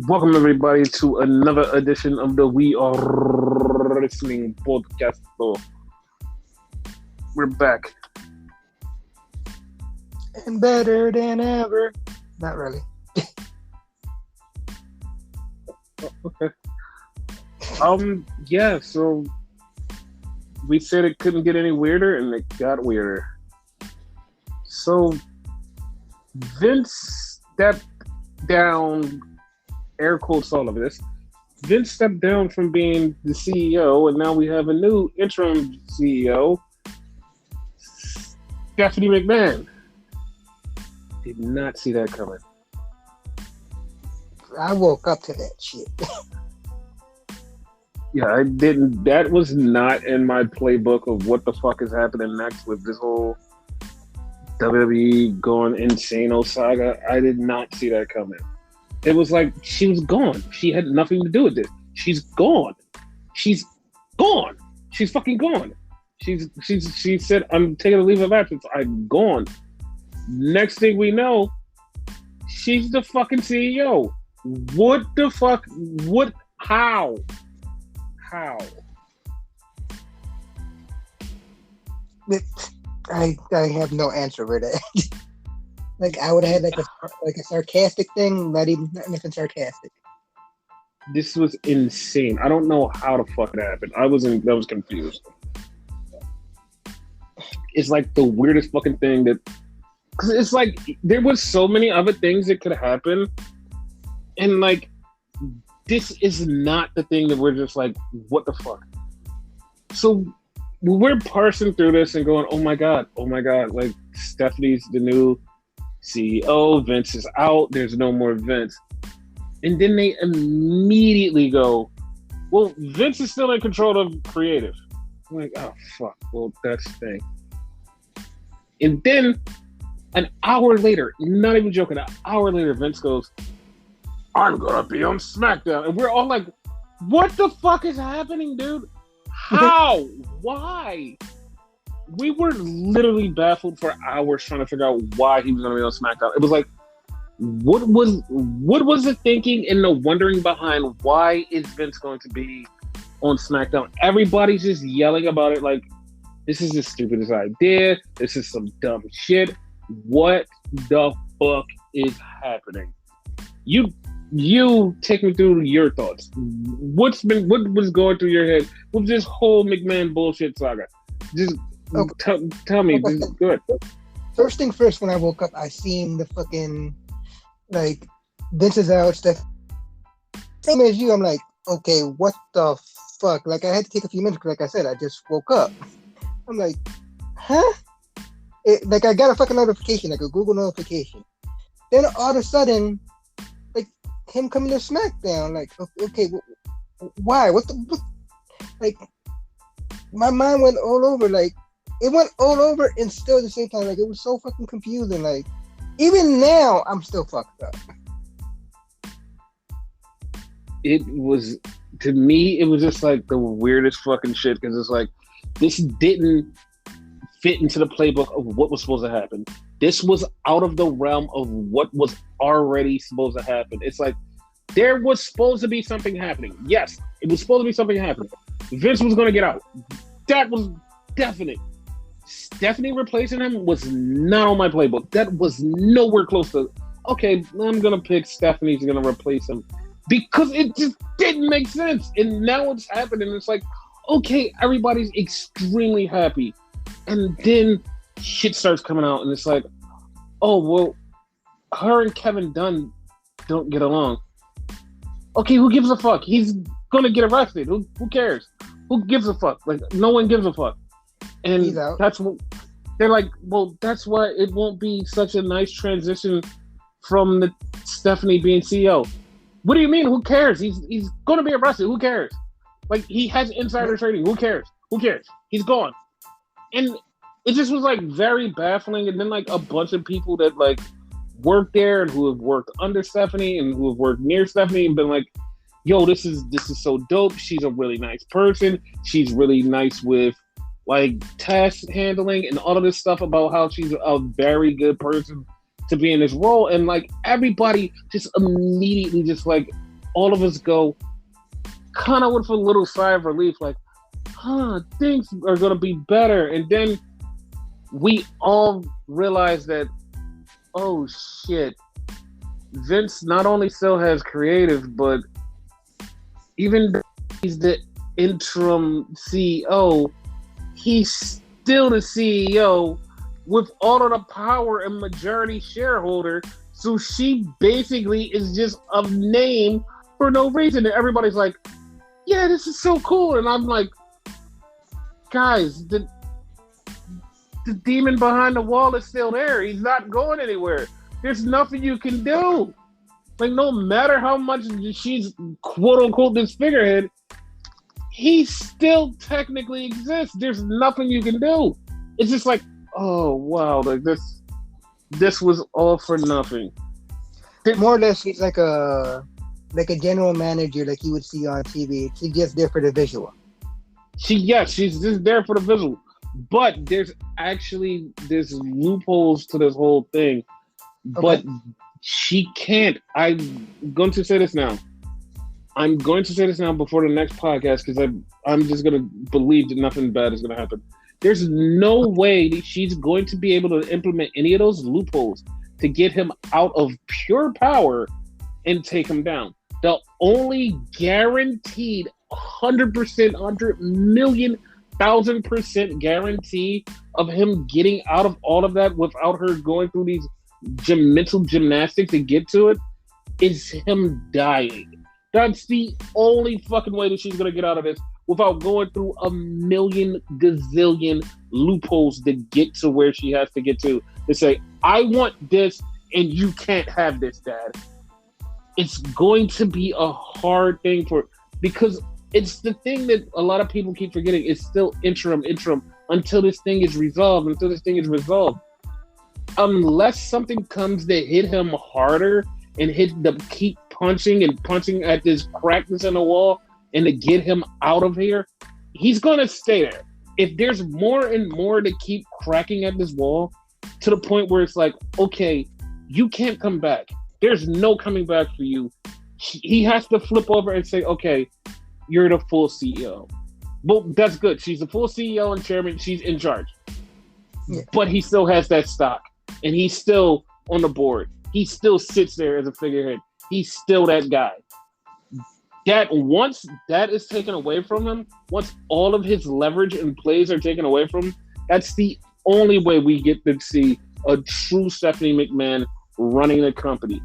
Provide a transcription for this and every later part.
Welcome everybody to another edition of the We Are Listening podcast. So we're back. And better than ever. Not really. Okay. So we said it couldn't get any weirder, and it got weirder. So Vince stepped down, air quotes all of this. Vince stepped down from being the CEO, and now we have a new interim CEO, Stephanie McMahon. Did not see that coming. I woke up to that shit. Yeah, I didn't. That was not in my playbook of what the fuck is happening next with this whole WWE going insane saga. I did not see that coming. It was like she was gone. She had nothing to do with this. She's gone. She's gone. She's fucking gone. She said, "I'm taking a leave of absence. I'm gone." Next thing we know, she's the fucking CEO. What the fuck? What? How? How? I have no answer for that. Like I would have had like a sarcastic thing, not nothing sarcastic. This was insane. I don't know how the fuck it happened. I was confused. It's like the weirdest fucking thing that, because it's like there was so many other things that could happen, and like this is not the thing that we're just like, what the fuck? So we're parsing through this and going, oh my god, like Stephanie's the new CEO, Vince is out, there's no more Vince. And then they immediately go, well, Vince is still in control of creative. I'm like, oh fuck, well that's the thing. And then an hour later, not even joking, an hour later, Vince goes, I'm gonna be on SmackDown. And we're all like, what the fuck is happening, dude? How? Why? We were literally baffled for hours trying to figure out why he was gonna be on SmackDown. It was like, what was the thinking and the wondering behind why is Vince going to be on SmackDown? Everybody's just yelling about it like, this is the stupidest idea. This is some dumb shit. What the fuck is happening? You take me through your thoughts. What was going through your head with this whole McMahon bullshit saga? Just tell me. Okay. Just go ahead. First thing first, when I woke up, I seen the fucking like Vince is out stuff. Same as you, I'm like, okay, what the fuck? Like I had to take a few minutes because, like I said, I just woke up. I'm like, huh? Like I got a fucking notification, like a Google notification. Then all of a sudden, like him coming to SmackDown, like, okay, why? What? Like, my mind went all over. Like, it went all over, and still at the same time, like it was so fucking confusing. Like, even now, I'm still fucked up. It was, to me, it was just like the weirdest fucking shit because it's like this didn't fit into the playbook of what was supposed to happen. This was out of the realm of what was already supposed to happen. It's like there was supposed to be something happening. Yes, it was supposed to be something happening. Vince was going to get out. That was definite. Stephanie replacing him was not on my playbook. That was nowhere close to, okay, I'm going to pick Stephanie's going to replace him because it just didn't make sense. And now it's happening. It's like, okay, everybody's extremely happy. And then shit starts coming out, and it's like, oh, well, her and Kevin Dunn don't get along. Okay, who gives a fuck? He's going to get arrested. Who cares? Who gives a fuck? Like, no one gives a fuck. And that's what they're like, well, that's why it won't be such a nice transition from the Stephanie being CEO. What do you mean? Who cares? He's going to be arrested. Who cares? Like, he has insider trading. Who cares? He's gone. And it just was like very baffling. And then like a bunch of people that like work there and who have worked under Stephanie and who have worked near Stephanie and been like, yo, this is so dope. She's a really nice person. She's really nice with like task handling and all of this stuff about how she's a very good person to be in this role. And like everybody just immediately just like all of us go kind of with a little sigh of relief, like, things are going to be better. And then we all realize that, oh shit, Vince not only still has creative, but even though he's the interim CEO, he's still the CEO with all of the power and majority shareholder. So she basically is just a name for no reason. And everybody's like, yeah, this is so cool. And I'm like, guys, the demon behind the wall is still there. He's not going anywhere. There's nothing you can do. Like, no matter how much she's quote unquote this figurehead, he still technically exists. There's nothing you can do. It's just like, oh wow, like this was all for nothing. More or less, he's like a general manager, like you would see on TV. She's just there for the visual. She's just there for the visual. But there's loopholes to this whole thing. Okay. But she can't. I'm going to say this now before the next podcast, because I'm just going to believe that nothing bad is going to happen. There's no way that she's going to be able to implement any of those loopholes to get him out of pure power and take him down. The only guaranteed 100%, 100 million, 1,000% guarantee of him getting out of all of that without her going through these mental gymnastics to get to it is him dying. That's the only fucking way that she's going to get out of this without going through a million gazillion loopholes to get to where she has to get to say, I want this and you can't have this, Dad. It's going to be a hard thing because it's the thing that a lot of people keep forgetting. It's still interim until this thing is resolved, Unless something comes to hit him harder and keep punching at this crackness in the wall and to get him out of here, he's going to stay there. If there's more and more to keep cracking at this wall to the point where it's like, okay, you can't come back. There's no coming back for you. He has to flip over and say, okay, you're the full CEO. Well, that's good. She's the full CEO and chairman. She's in charge. Yeah. But he still has that stock. And he's still on the board. He still sits there as a figurehead. He's still that guy. That once that is taken away from him, once all of his leverage and plays are taken away from him, that's the only way we get to see a true Stephanie McMahon running the company.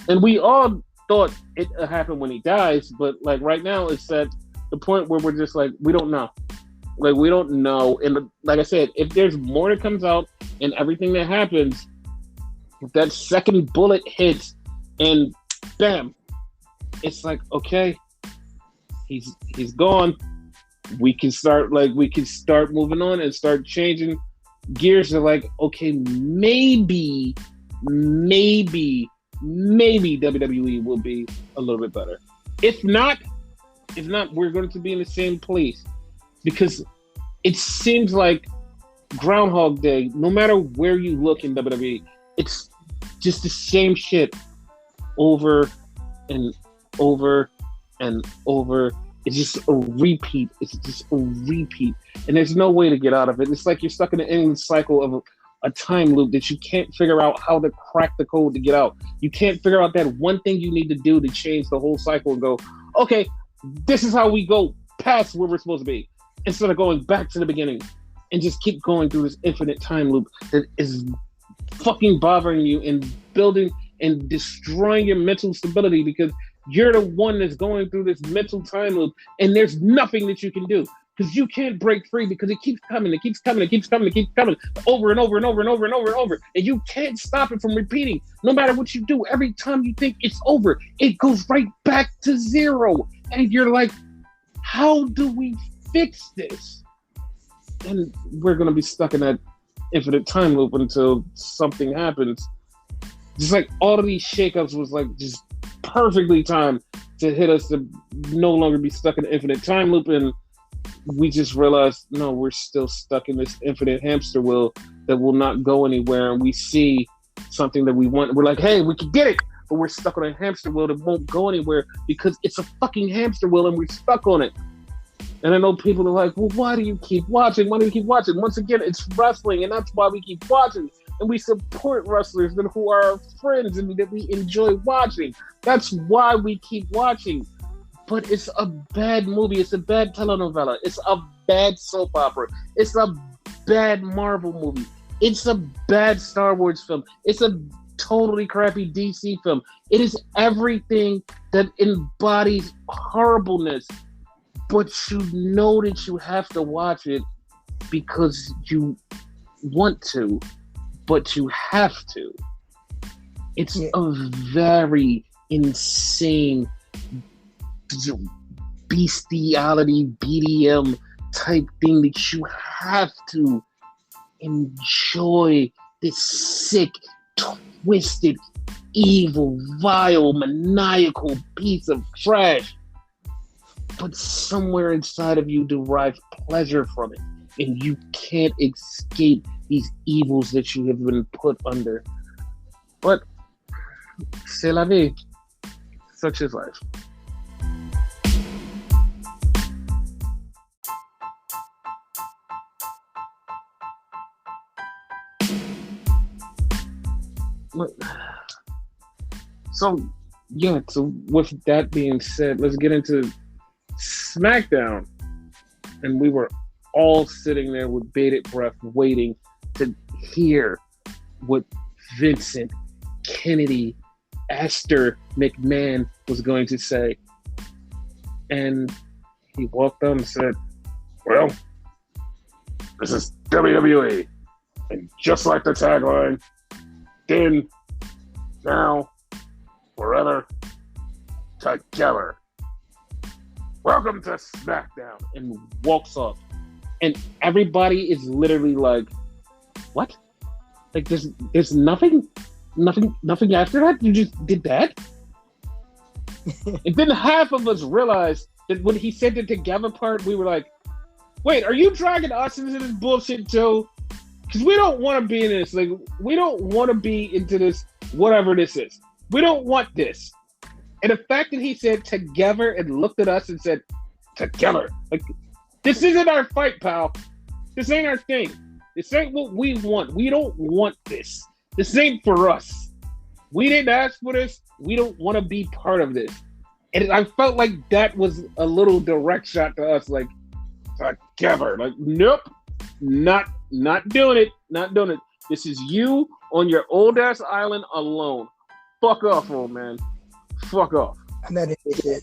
And we all thought it happened when he dies, but like right now it's at the point where we're just like, we don't know. Like, we don't know. And like I said, if there's more that comes out and everything that happens, if that second bullet hits and bam, it's like, okay, he's gone. We can start moving on and start changing gears to like, okay, maybe WWE will be a little bit better. If not, we're going to be in the same place. Because it seems like Groundhog Day, no matter where you look in WWE, it's just the same shit over and over and over. It's just a repeat. And there's no way to get out of it. It's like you're stuck in an endless cycle of a time loop that you can't figure out how to crack the code to get out. You can't figure out that one thing you need to do to change the whole cycle and go, okay, this is how we go past where we're supposed to be. Instead of going back to the beginning and just keep going through this infinite time loop that is fucking bothering you and building and destroying your mental stability because you're the one that's going through this mental time loop and there's nothing that you can do because you can't break free because it keeps coming over and over and over and over and over and over. And you can't stop it from repeating. No matter what you do, every time you think it's over, it goes right back to zero. And you're like, how do we fix this? And we're going to be stuck in that infinite time loop until something happens. Just like all of these shakeups was like just perfectly timed to hit us to no longer be stuck in the infinite time loop. And we just realized, no, we're still stuck in this infinite hamster wheel that will not go anywhere. And we see something that we want. We're like, hey, we can get it. but we're stuck on a hamster wheel that won't go anywhere because it's a fucking hamster wheel and we're stuck on it. And I know people are like, well, why do you keep watching? Why do you keep watching? Once again, it's wrestling, and that's why we keep watching. And we support wrestlers who are our friends and that we enjoy watching. That's why we keep watching. But it's a bad movie. It's a bad telenovela. It's a bad soap opera. It's a bad Marvel movie. It's a bad Star Wars film. It's a totally crappy DC film. It is everything that embodies horribleness. But you know that you have to watch it because you want to, but you have to. It's a very insane bestiality, BDM type thing that you have to enjoy this sick, twisted, evil, vile, maniacal piece of trash. But somewhere inside of you derive pleasure from it. And you can't escape these evils that you have been put under. But c'est la vie. Such is life. So with that being said, let's get into SmackDown. And we were all sitting there with bated breath waiting to hear what Vincent Kennedy Astor McMahon was going to say. And he walked on and said, well, this is WWE. And just like the tagline, then, now, forever, together. Welcome to SmackDown. And walks off. And everybody is literally like, what? Like there's nothing after that? You just did that? And then half of us realized that when he said the together part, we were like, wait, are you dragging us into this bullshit too? Because we don't want to be in this. Like, we don't want to be into this, whatever this is. We don't want this. And the fact that he said together and looked at us and said, together. Like, this isn't our fight, pal. This ain't our thing. This ain't what we want. We don't want this. This ain't for us. We didn't ask for this. We don't want to be part of this. And I felt like that was a little direct shot to us, like, together. Like, nope. Not doing it. Not doing it. This is you on your old ass island alone. Fuck off, old man. Fuck off. I'm not into it.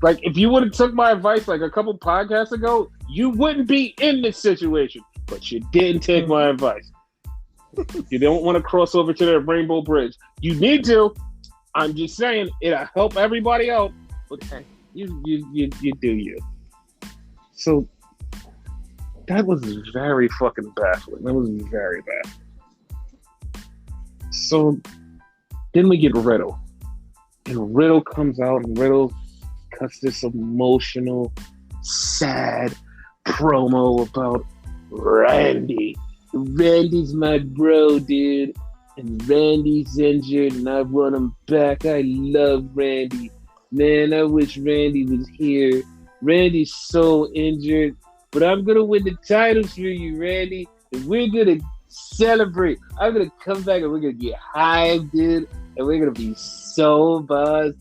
Like, if you would have took my advice like a couple podcasts ago, you wouldn't be in this situation. But you didn't take my advice. You don't want to cross over to the Rainbow Bridge. You need to. I'm just saying, it'll help everybody out. But hey, you do you. So that was very fucking baffling. That was very bad. So then we get Riddle. And Riddle comes out, and Riddle cuts this emotional, sad promo about Randy. Randy's my bro, dude. And Randy's injured, and I want him back. I love Randy. Man, I wish Randy was here. Randy's so injured, but I'm going to win the titles for you, Randy. And we're going to celebrate. I'm going to come back, and we're going to get high, dude. And we're going to be so buzzed.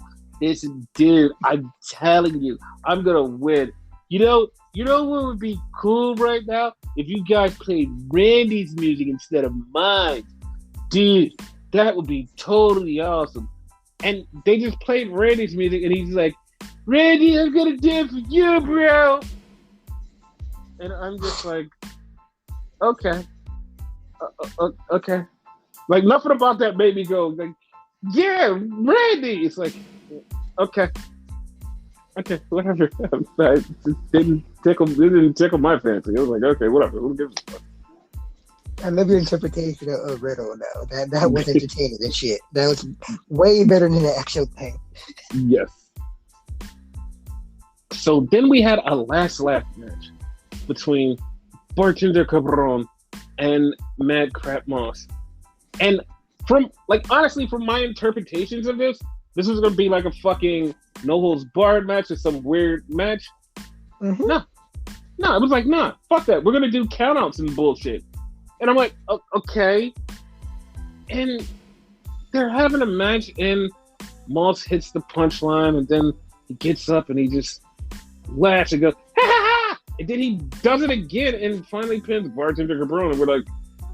Dude, I'm telling you, I'm going to win. You know what would be cool right now? If you guys played Randy's music instead of mine. Dude, that would be totally awesome. And they just played Randy's music, and he's like, Randy, I'm going to do it for you, bro. And I'm just like, okay. Okay. Like, nothing about that made me go, like, yeah, Randy. It's like, okay, whatever. It didn't tickle my fancy. I was like, okay, whatever. Who gives a fuck? I love your interpretation of Riddle, though. That was entertaining and shit. That was way better than the actual thing. Yes. So then we had a last laugh match between Bartender Cabron and Mad Crap Moss. And honestly, from my interpretations of this was going to be like a fucking no holds barred match or some weird match. Mm-hmm. No, it was like, nah, fuck that. We're going to do countouts and bullshit. And I'm like, okay. And they're having a match, and Moss hits the punchline, and then he gets up and he just laughs and goes, ha ha ha! And then he does it again and finally pins Bartender Cabron. And we're like,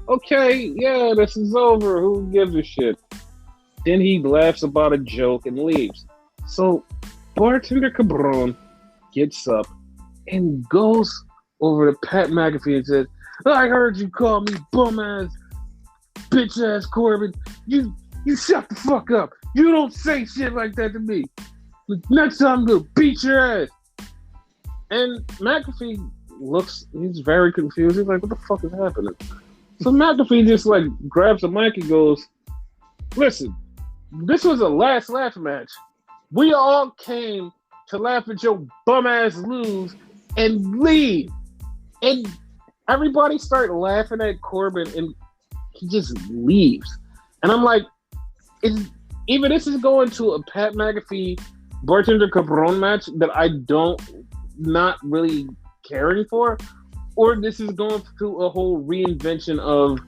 okay, yeah, this is over. Who gives a shit? Then he laughs about a joke and leaves. So Bartender Cabron gets up and goes over to Pat McAfee and says, I heard you call me bum ass, bitch ass Corbin. You shut the fuck up. You don't say shit like that to me. Next time I'm gonna beat your ass. And McAfee he's very confused. He's like, what the fuck is happening? So McAfee just like grabs the mic and goes, listen, this was a last laugh match. We all came to laugh at your bum ass lose and leave. And everybody started laughing at Corbin and he just leaves. And I'm like, either this is going to a Pat McAfee Bartender Cabron match that I don't not really caring for, or this is going through a whole reinvention of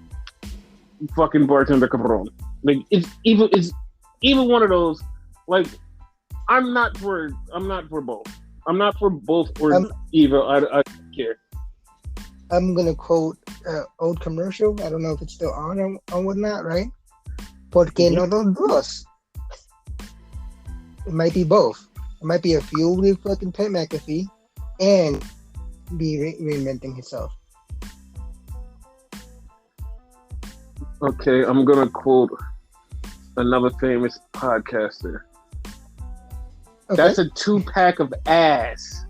fucking Bartender Cabron. Like it's even one of those. Like I'm not for both. I'm not for both or either. I don't care. I'm gonna quote old commercial. I don't know if it's still on or whatnot, right? Porque no los dos. It might be both. It might be a feud with fucking Pat McAfee and be reinventing himself. Okay, I'm gonna quote another famous podcaster. Okay. That's a 2-pack of ass.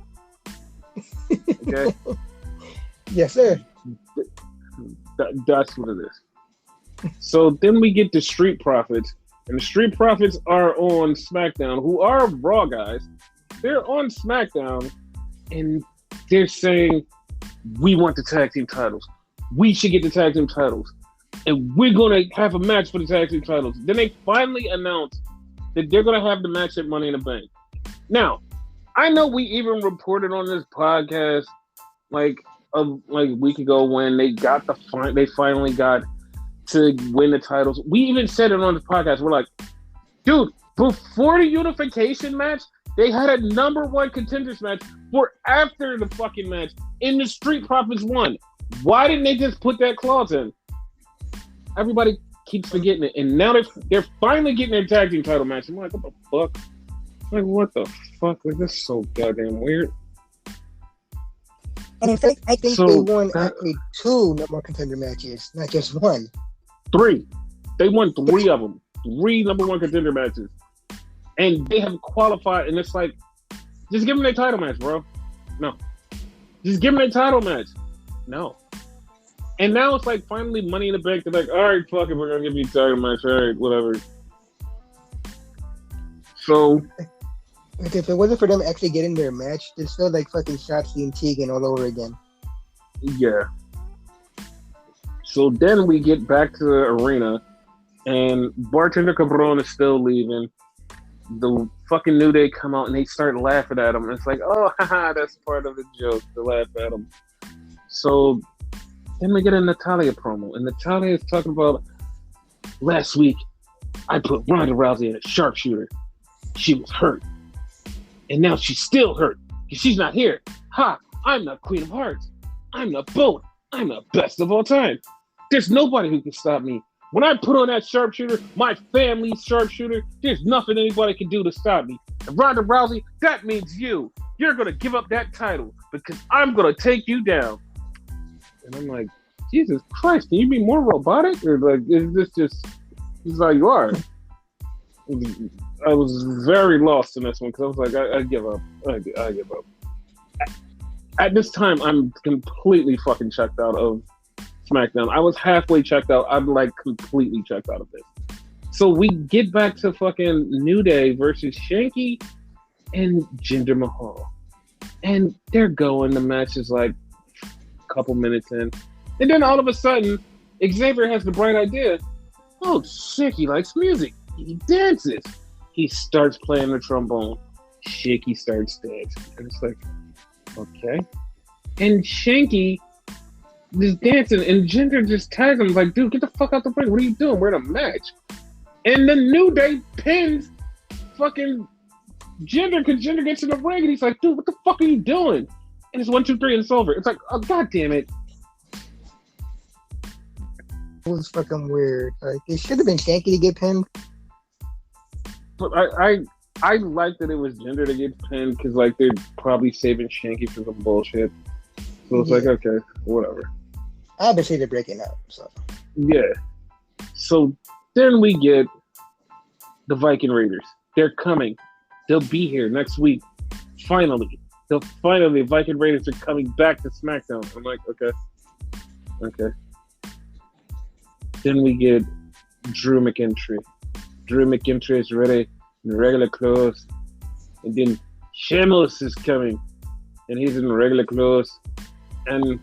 Okay. Yes, sir. That's what it is. So then we get the Street Profits, and the Street Profits are on SmackDown, who are Raw guys. They're on SmackDown, and they're saying, we want the tag team titles. We should get the tag team titles. And we're going to have a match for the tag team titles. Then they finally announced that they're going to have the match at Money in the Bank. Now, I know we even reported on this podcast like a week ago when they finally got to win the titles. We even said it on the podcast. We're like, dude, before the unification match, they had a number one contenders match for after the fucking match, and the Street Profits won. Why didn't they just put that clause in? Everybody keeps forgetting it, and now they're finally getting their tag team title match. I'm like, what the fuck? Like, what the fuck? Like, this is so goddamn weird. And in fact, I think they won actually 2 number one contender matches, not just 1. 3. They won 3 of them. 3 number one contender matches. And they have qualified, and it's like, just give them their title match, bro. No. Just give them their title match. No. And now it's like finally Money in the Bank. They're like, all right, fuck it, we're going to give you a title match. All right, whatever. So. If it wasn't for them actually getting their match, it's still like fucking Shotzi and Tegan all over again. Yeah. So then we get back to the arena, and Bartender Cabron is still leaving. The fucking New Day come out, and they start laughing at him. And it's like, oh, haha, that's part of the joke, to laugh at him. So then we get a Natalya promo, and Natalya is talking about, last week, I put Ronda Rousey in a sharpshooter. She was hurt. And now she's still hurt because she's not here. Ha! I'm the Queen of Hearts. I'm the GOAT. I'm the best of all time. There's nobody who can stop me. When I put on that sharpshooter, my family's sharpshooter, there's nothing anybody can do to stop me. And Ronda Rousey, that means you. You're going to give up that title because I'm going to take you down. And I'm like, Jesus Christ, can you be more robotic? Or like, is this just how you are? I was very lost in this one because I was like, I give up. I give up. At this time, I'm completely fucking checked out of SmackDown. I was halfway checked out. I'm like completely checked out of this. So we get back to fucking New Day versus Shanky and Jinder Mahal. And they're going. The match is like a couple minutes in. And then all of a sudden, Xavier has the bright idea. Oh shit, he likes music. He dances. He starts playing the trombone. Shaky starts dancing. And it's like, okay. And Shanky just dancing, and Ginger just tags him like, dude, get the fuck out the ring. What are you doing? We're in a match. And the New Day pins fucking Ginger because Ginger gets in the ring and he's like, dude, what the fuck are you doing? And it's 1, 2, 3 and it's over. It's like, oh god damn it. It was fucking weird. Like, it should have been Shanky to get pinned. But I like that it was Ginger to get pinned because like they're probably saving Shanky for some bullshit. So it's like, okay, whatever. Obviously they're breaking up, so yeah. So then we get the Viking Raiders. They're coming. They'll be here next week. Finally. The Viking Raiders are coming back to SmackDown. I'm like, okay. Then we get Drew McIntyre. Drew McIntyre is ready in regular clothes. And then Sheamus is coming. And he's in regular clothes. And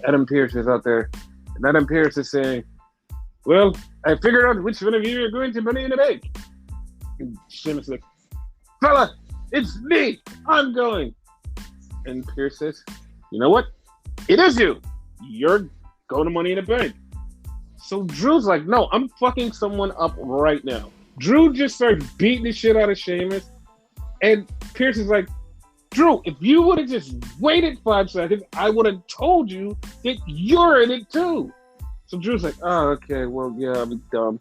Adam Pearce is out there. And Adam Pearce is saying, well, I figured out which one of you are going to Money in the Bank. And Sheamus is like, fella, it's me. I'm going. And Pearce says, you know what? It is you. You're going to Money in the Bank. So Drew's like, no, I'm fucking someone up right now. Drew just starts beating the shit out of Sheamus. And Pearce is like, Drew, if you would have just waited 5 seconds, I would have told you that you're in it too. So Drew's like, oh, okay, well, yeah, I'm dumb.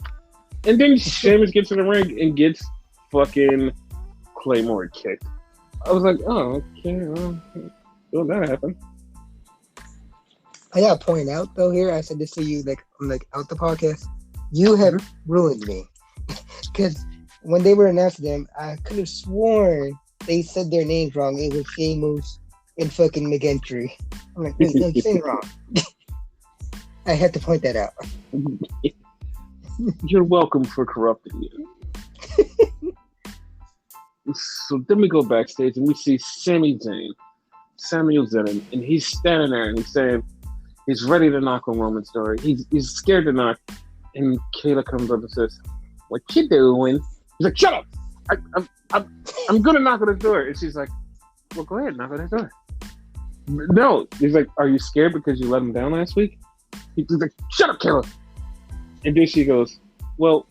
And then Sheamus gets in the ring and gets fucking Claymore kicked. I was like, oh, okay, well, that happened. I gotta point out though here, I said this to you like on like out the podcast. You have ruined me. Because when they were announcing them, I could have sworn they said their names wrong. It was Sheamus and fucking McIntyre. I'm like, wait, no, you're saying it wrong. I had to point that out. You're welcome for corrupting you. So then we go backstage and we see Samuel Zayn, and he's standing there and he's saying he's ready to knock on Roman's door. He's scared to knock, and Kayla comes up and says, "What you doing?" He's like, "Shut up! I'm gonna knock on the door." And she's like, "Well, go ahead, knock on the door." No, he's like, "Are you scared because you let him down last week?" He's like, "Shut up, Kayla!" And then she goes, "Well,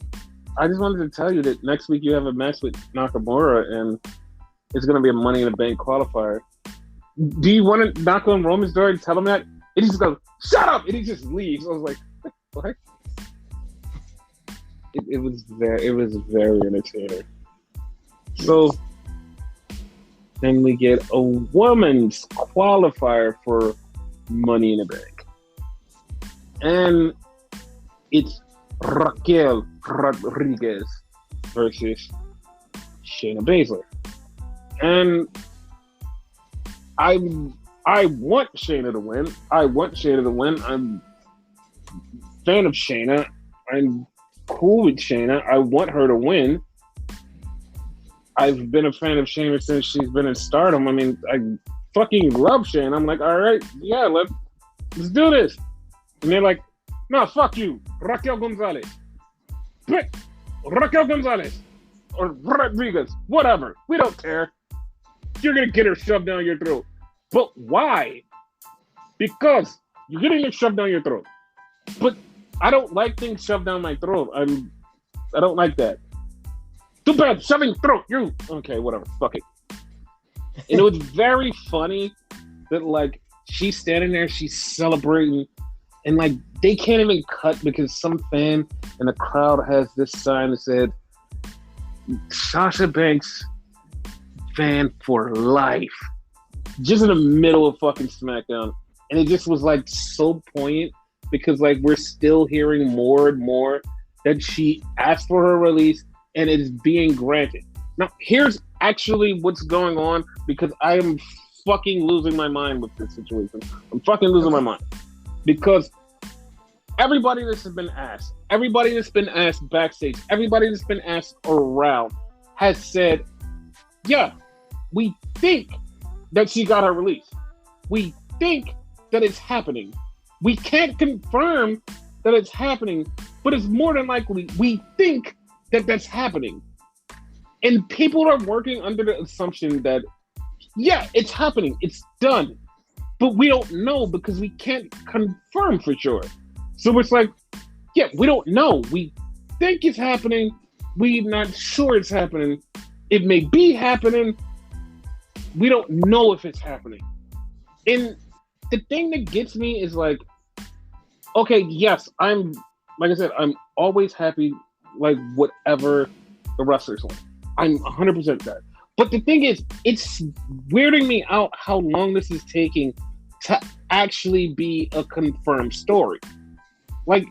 I just wanted to tell you that next week you have a match with Nakamura, and it's going to be a Money in the Bank qualifier. Do you want to knock on Roman's door and tell him that?" And he just goes, "Shut up!" And he just leaves. I was like, what? It was very entertaining. So then we get a woman's qualifier for Money in the Bank. And it's Raquel Rodriguez versus Shayna Baszler. And I want Shayna to win. I'm a fan of Shayna. I'm cool with Shayna. I want her to win. I've been a fan of Shayna since she's been in Stardom. I mean, I fucking love Shayna. I'm like, all right, yeah, let's do this. And they're like, no, fuck you, Raquel Gonzalez. Pick Raquel Gonzalez or Rodriguez, whatever. We don't care. You're going to get her shoved down your throat. But why? Because you're getting it shoved down your throat. But I don't like things shoved down my throat. I don't like that. Too bad, shoving throat, you. Okay, whatever, fuck it. And it was very funny that, like, she's standing there, she's celebrating, and, like, they can't even cut because some fan in the crowd has this sign that said, Sasha Banks fan for life. Just in the middle of fucking SmackDown. And it just was, like, so poignant because, like, we're still hearing more and more that she asked for her release and it is being granted. Now, here's actually what's going on because I am fucking losing my mind with this situation. I'm fucking losing my mind. Because everybody that's been asked backstage, everybody that's been asked around has said, yeah, we think that she got her release. We think that it's happening. We can't confirm that it's happening, but it's more than likely we think that that's happening. And people are working under the assumption that, yeah, it's happening, it's done. But we don't know because we can't confirm for sure. So it's like, yeah, we don't know. We think it's happening. We're not sure it's happening. It may be happening. We don't know if it's happening. And the thing that gets me is like, okay, yes, like I said, I'm always happy, like, whatever the wrestlers want. I'm 100% that. But the thing is, it's weirding me out how long this is taking to actually be a confirmed story. Like,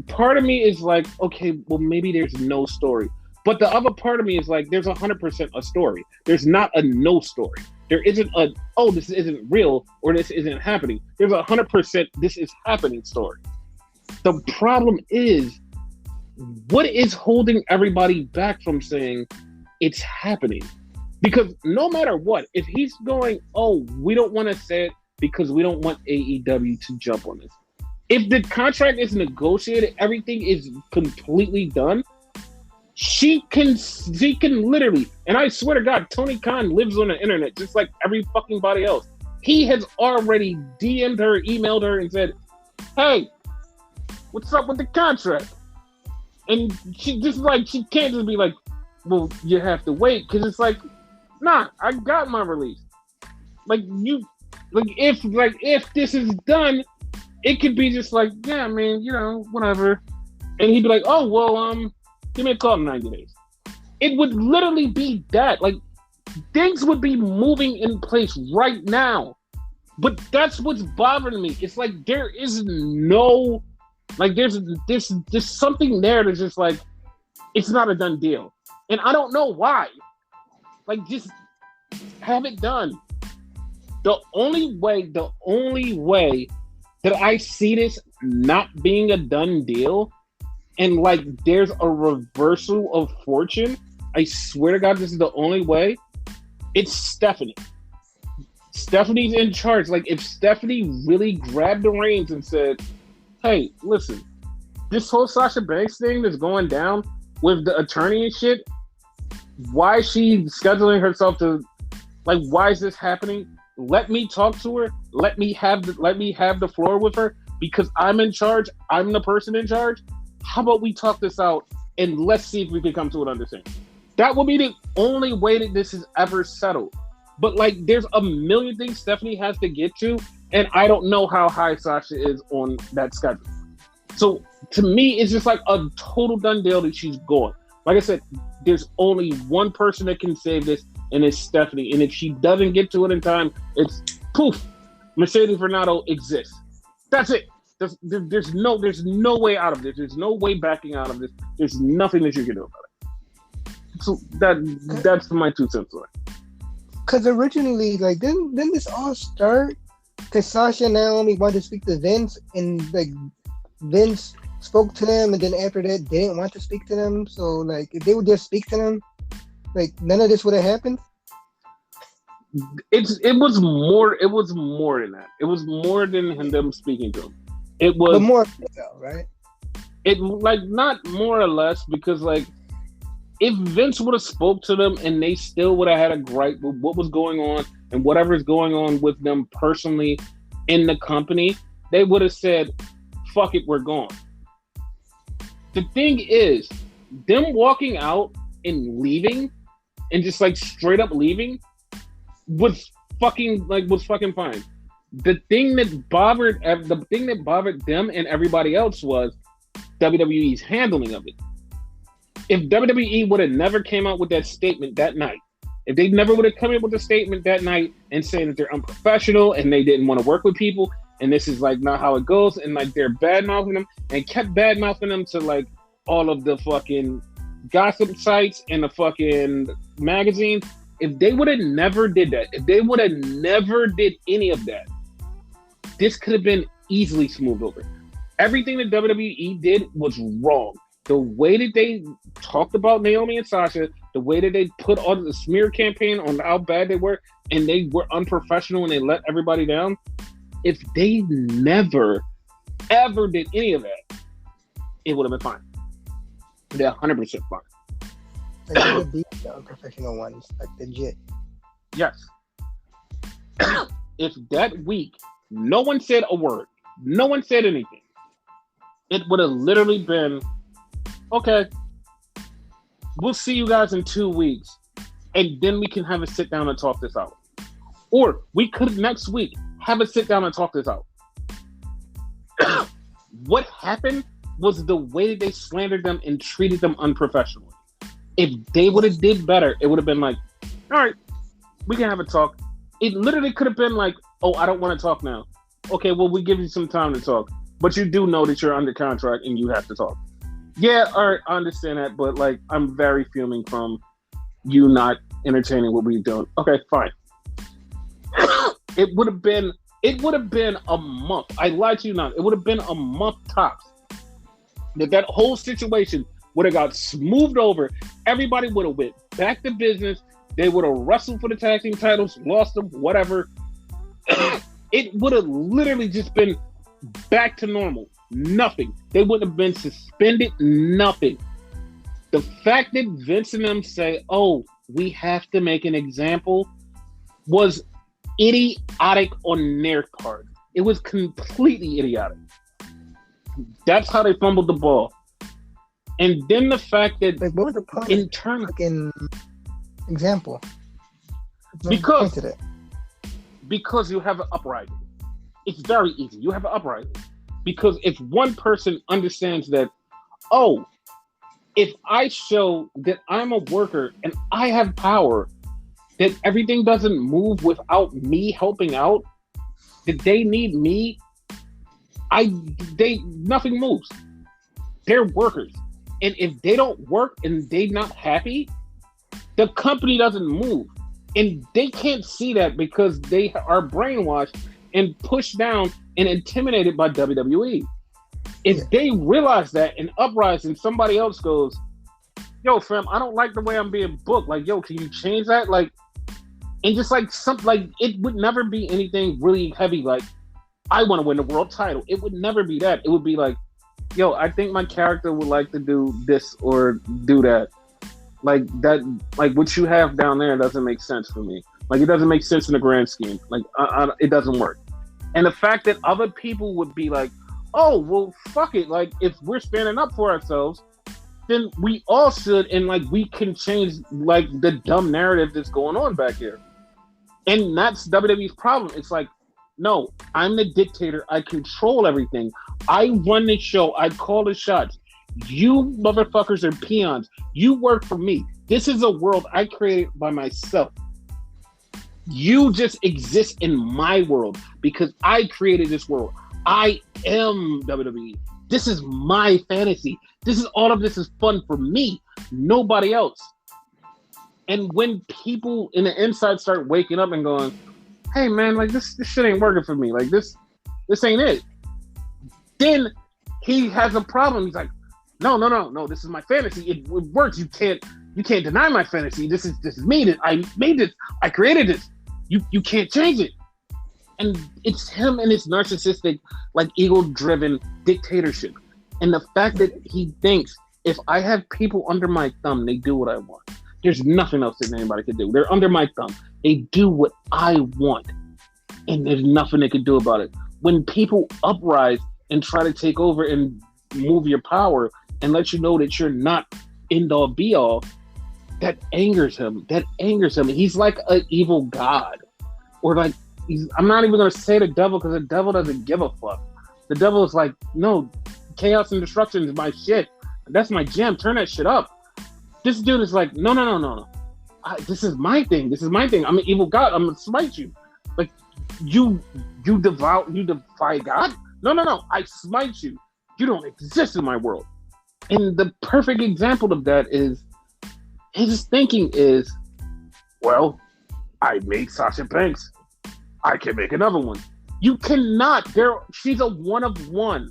part of me is like, okay, well, maybe there's no story. But the other part of me is like, there's 100% a story. There's not a no story. There isn't a, oh, this isn't real or this isn't happening. There's 100% this is happening story. The problem is, what is holding everybody back from saying it's happening? Because no matter what, if he's going, oh, we don't want to say it because we don't want AEW to jump on this. If the contract is negotiated, everything is completely done, she can literally, and I swear to God, Tony Khan lives on the internet just like every fucking body else. He has already DM'd her, emailed her, and said, hey, what's up with the contract? And she just like, she can't just be like, well, you have to wait, because it's like, nah, I got my release. Like, you, like, if this is done, it could be just like, yeah, man, you know, whatever. And he'd be like, oh, well, give me a call in 90 days. It would literally be that. Like, things would be moving in place right now. But that's what's bothering me. It's like there is no, like, there's something there that's just like, it's not a done deal. And I don't know why. Like, just have it done. The only way that I see this not being a done deal, and like there's a reversal of fortune, I swear to God, this is the only way. It's Stephanie. Stephanie's in charge. Like, if Stephanie really grabbed the reins and said, hey, listen, this whole Sasha Banks thing that's going down with the attorney and shit, why is she scheduling herself to, like, why is this happening? Let me talk to her. Let me have the floor with her, because I'm in charge. I'm the person in charge. How about we talk this out and let's see if we can come to an understanding? That will be the only way that this is ever settled. But like, there's a million things Stephanie has to get to, and I don't know how high Sasha is on that schedule. So to me, it's just like a total done deal that she's gone. Like I said, there's only one person that can save this, and it's Stephanie. And if she doesn't get to it in time, it's poof, Mercedes Varnado exists. That's it. There's no way out of this. There's no way backing out of this. There's nothing that you can do about it. So that's my 2 cents on it. Because originally, like, didn't this all start because Sasha and Naomi wanted to speak to Vince, and like Vince spoke to them, and then after that, they didn't want to speak to them. So like, if they would just speak to them, like, none of this would have happened. It was more than that. It was more than them speaking to him. It was but more, right? It, like, not more or less, because like, if Vince would have spoke to them and they still would have had a gripe with what was going on and whatever is going on with them personally in the company, they would have said, fuck it, we're gone. The thing is, them walking out and leaving and just like straight up leaving was fucking fine. The thing that bothered them and everybody else was WWE's handling of it. If WWE would have never came out with that statement that night, if they never would have come in with a statement that night and saying that they're unprofessional and they didn't want to work with people and this is like not how it goes, and like they're bad mouthing them and kept bad mouthing them to like all of the fucking gossip sites and the fucking magazines, if they would have never did that, if they would have never did any of that, this could have been easily smoothed over. Everything that WWE did was wrong. The way that they talked about Naomi and Sasha, the way that they put on the smear campaign on how bad they were, and they were unprofessional and they let everybody down. If they never, ever did any of that, it would have been fine. They're 100% fine. Like they would be the unprofessional ones, like legit. Yes. If that week no one said a word, no one said anything, it would have literally been, okay, we'll see you guys in 2 weeks, and then we can have a sit down and talk this out. Or we could next week have a sit down and talk this out. What happened was the way they slandered them and treated them unprofessionally. If they would have did better, it would have been like, all right, we can have a talk. It literally could have been like, oh, I don't want to talk now. Okay, well, we give you some time to talk. But you do know that you're under contract and you have to talk. Yeah, all right, I understand that, but like, I'm very fuming from you not entertaining what we're doing. Okay, fine. It would have been a month. I lied to you not. It would have been a month tops. That whole situation would have got smoothed over. Everybody would have went back to business. They would have wrestled for the tag team titles, lost them, whatever. It would have literally just been back to normal. Nothing. They wouldn't have been suspended. Nothing. The fact that Vince and them say, oh, we have to make an example, was idiotic on their part. It was completely idiotic. That's how they fumbled the ball. And then the fact that, like, what was the point internally, fucking example? Because you have an uprising. It's very easy. You have an uprising. Because if one person understands that, oh, if I show that I'm a worker and I have power, that everything doesn't move without me helping out, that they need me, nothing moves. They're workers. And if they don't work and they're not happy, the company doesn't move. And they can't see that because they are brainwashed and pushed down and intimidated by WWE. If they realize that and uprise and somebody else goes, yo, fam, I don't like the way I'm being booked. Like, yo, can you change that? Like, and just like something, like, it would never be anything really heavy. Like, I want to win the world title. It would never be that. It would be like, yo, I think my character would like to do this or do that. Like that, like what you have down there doesn't make sense for me. Like, it doesn't make sense in the grand scheme. Like, it doesn't work. And the fact that other people would be like, oh, well, fuck it. Like, if we're standing up for ourselves, then we all should, and like, we can change like the dumb narrative that's going on back here. And that's WWE's problem. It's like, no, I'm the dictator. I control everything. I run the show. I call the shots. You motherfuckers are peons. You work for me. This is a world I created by myself. You just exist in my world because I created this world. I am WWE. This is my fantasy. All of this is fun for me, nobody else. And when people in the inside start waking up and going, hey man, like this shit ain't working for me. Like this ain't it. Then he has a problem. He's like, no, this is my fantasy. It works. You can't deny my fantasy. This is me. I made this. I created this. You can't change it. And it's him and his narcissistic, like, ego-driven dictatorship. And the fact that he thinks, if I have people under my thumb, they do what I want. There's nothing else that anybody can do. They're under my thumb. They do what I want. And there's nothing they can do about it. When people uprise and try to take over and move your power and let you know that you're not end-all be-all, that angers him. He's like an evil god. Or like, I'm not even going to say the devil because the devil doesn't give a fuck. The devil is like, no, chaos and destruction is my shit. That's my jam. Turn that shit up. This dude is like, no. This is my thing. I'm an evil god. I'm going to smite you. Like, you defy God? No. I smite you. You don't exist in my world. And the perfect example of that is, his thinking is, well, I made Sasha Banks. I can make another one. You cannot. She's a one of one.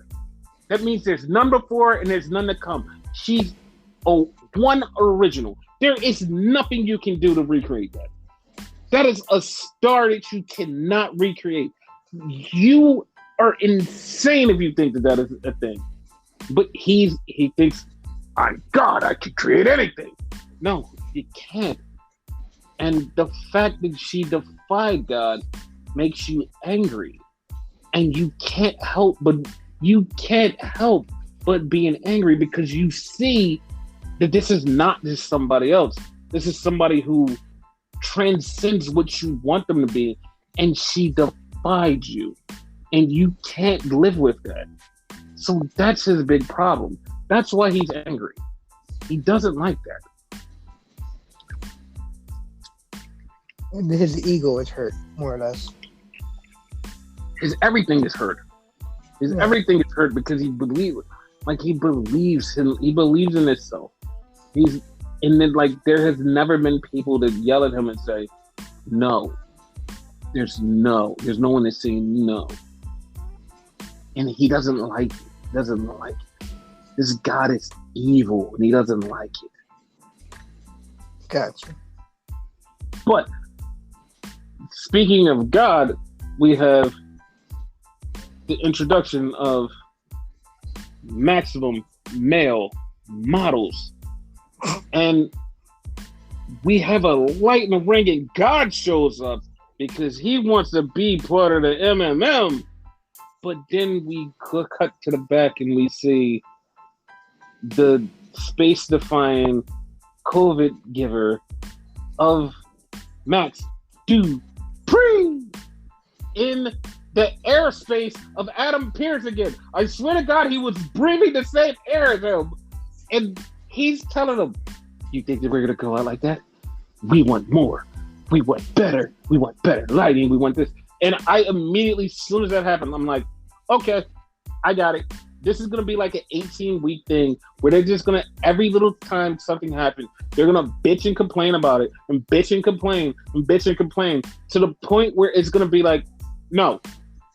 That means there's none before and there's none to come. She's a one original. There is nothing you can do to recreate that. That is a star that you cannot recreate. You are insane if you think that is a thing. But he thinks, I'm God, I can create anything. No, you can't. And the fact that she defied God makes you angry. And you can't help but being angry because you see that this is not just somebody else. This is somebody who transcends what you want them to be, and she defied you. And you can't live with that. So that's his big problem. That's why he's angry. He doesn't like that. His ego is hurt, more or less. His everything is hurt. Everything is hurt because he believes in himself. And then there has never been people that yell at him and say, no. There's no one that's saying no. And he doesn't like it. This God is evil and he doesn't like it. Gotcha. But speaking of God, we have the introduction of maximum male models. And we have a light in the ring and God shows up because he wants to be part of the MMM. But then we cut to the back and we see the space-defying COVID giver of Max Dupree in the airspace of Adam Pearce again. I swear to God, he was breathing the same air as him. And he's telling him, you think that we're going to go out like that? We want more. We want better. We want better lighting. We want this. And I immediately, as soon as that happened, I'm like, okay, I got it. This is going to be like an 18-week thing where they're just going to, every little time something happens, they're going to bitch and complain about it and bitch and complain and bitch and complain to the point where it's going to be like, no,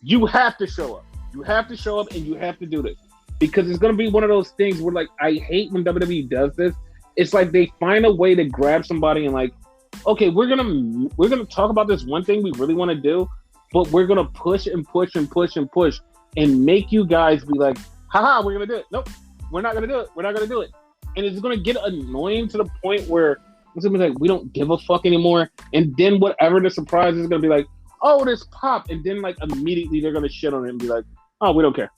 you have to show up. You have to show up and you have to do this. Because it's going to be one of those things where, like, I hate when WWE does this. It's like they find a way to grab somebody and like, okay, we're gonna talk about this one thing we really want to do, but we're gonna push and push and push and push and make you guys be like, haha, we're gonna do it. Nope, we're not gonna do it. We're not gonna do it. And it's gonna get annoying to the point where it's gonna be like, we don't give a fuck anymore. And then whatever the surprise is gonna be like, oh, this pop. And then like immediately they're gonna shit on it and be like, oh, we don't care.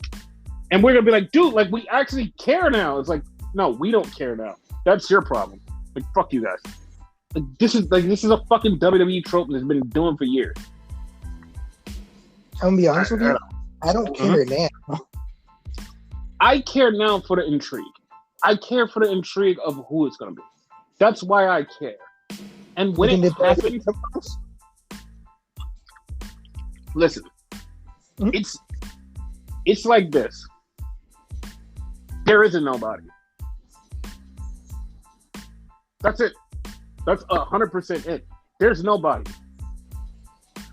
And we're gonna be like, dude, like we actually care now. It's like, no, we don't care now. That's your problem. Like, fuck you guys. Like, this is a fucking WWE trope that's been doing for years. I'm gonna be honest with you. I don't care now. I care now for the intrigue. I care for the intrigue of who it's gonna be. That's why I care. And when it happens, listen, it's like this. There isn't nobody. That's it. That's 100% it. There's nobody.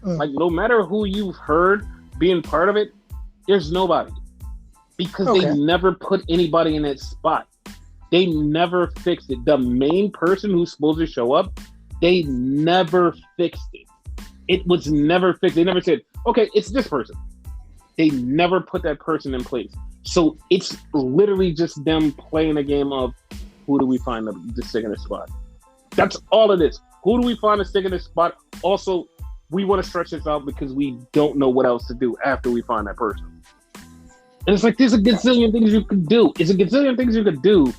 Like, no matter who you've heard being part of it, there's nobody. Because they never put anybody in that spot. They never fixed it. The main person who's supposed to show up, they never fixed it. It was never fixed. They never said, okay, it's this person. They never put that person in place. So it's literally just them playing a game of, who do we find to stick in this spot? That's all it is. Who do we find to stick in this spot? Also, we want to stretch this out because we don't know what else to do after we find that person. And it's like, there's a gazillion things you could do. It's a gazillion things you could do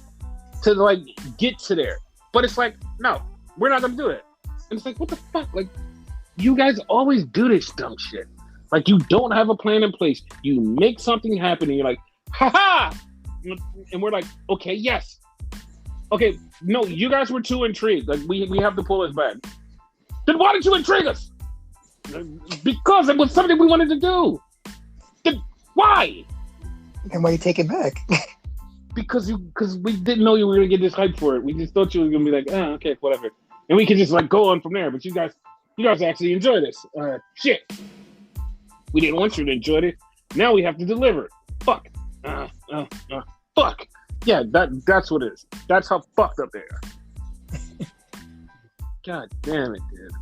to like get to there. But it's like, no, we're not going to do it. And it's like, what the fuck? Like, you guys always do this dumb shit. Like, you don't have a plan in place. You make something happen and you're like, ha-ha! And we're like, okay, yes. Okay, no, you guys were too intrigued. Like, we have to pull this back. Then why did you intrigue us? Because it was something we wanted to do. Then why? And why you take it back? Because we didn't know you were gonna get this hype for it. We just thought you were gonna be like, okay, whatever, and we could just like go on from there. But you guys actually enjoy this. Shit. We didn't want you to enjoy it. Now we have to deliver. Fuck. Fuck. Yeah, that's what it is. That's how fucked up they are. God damn it, dude.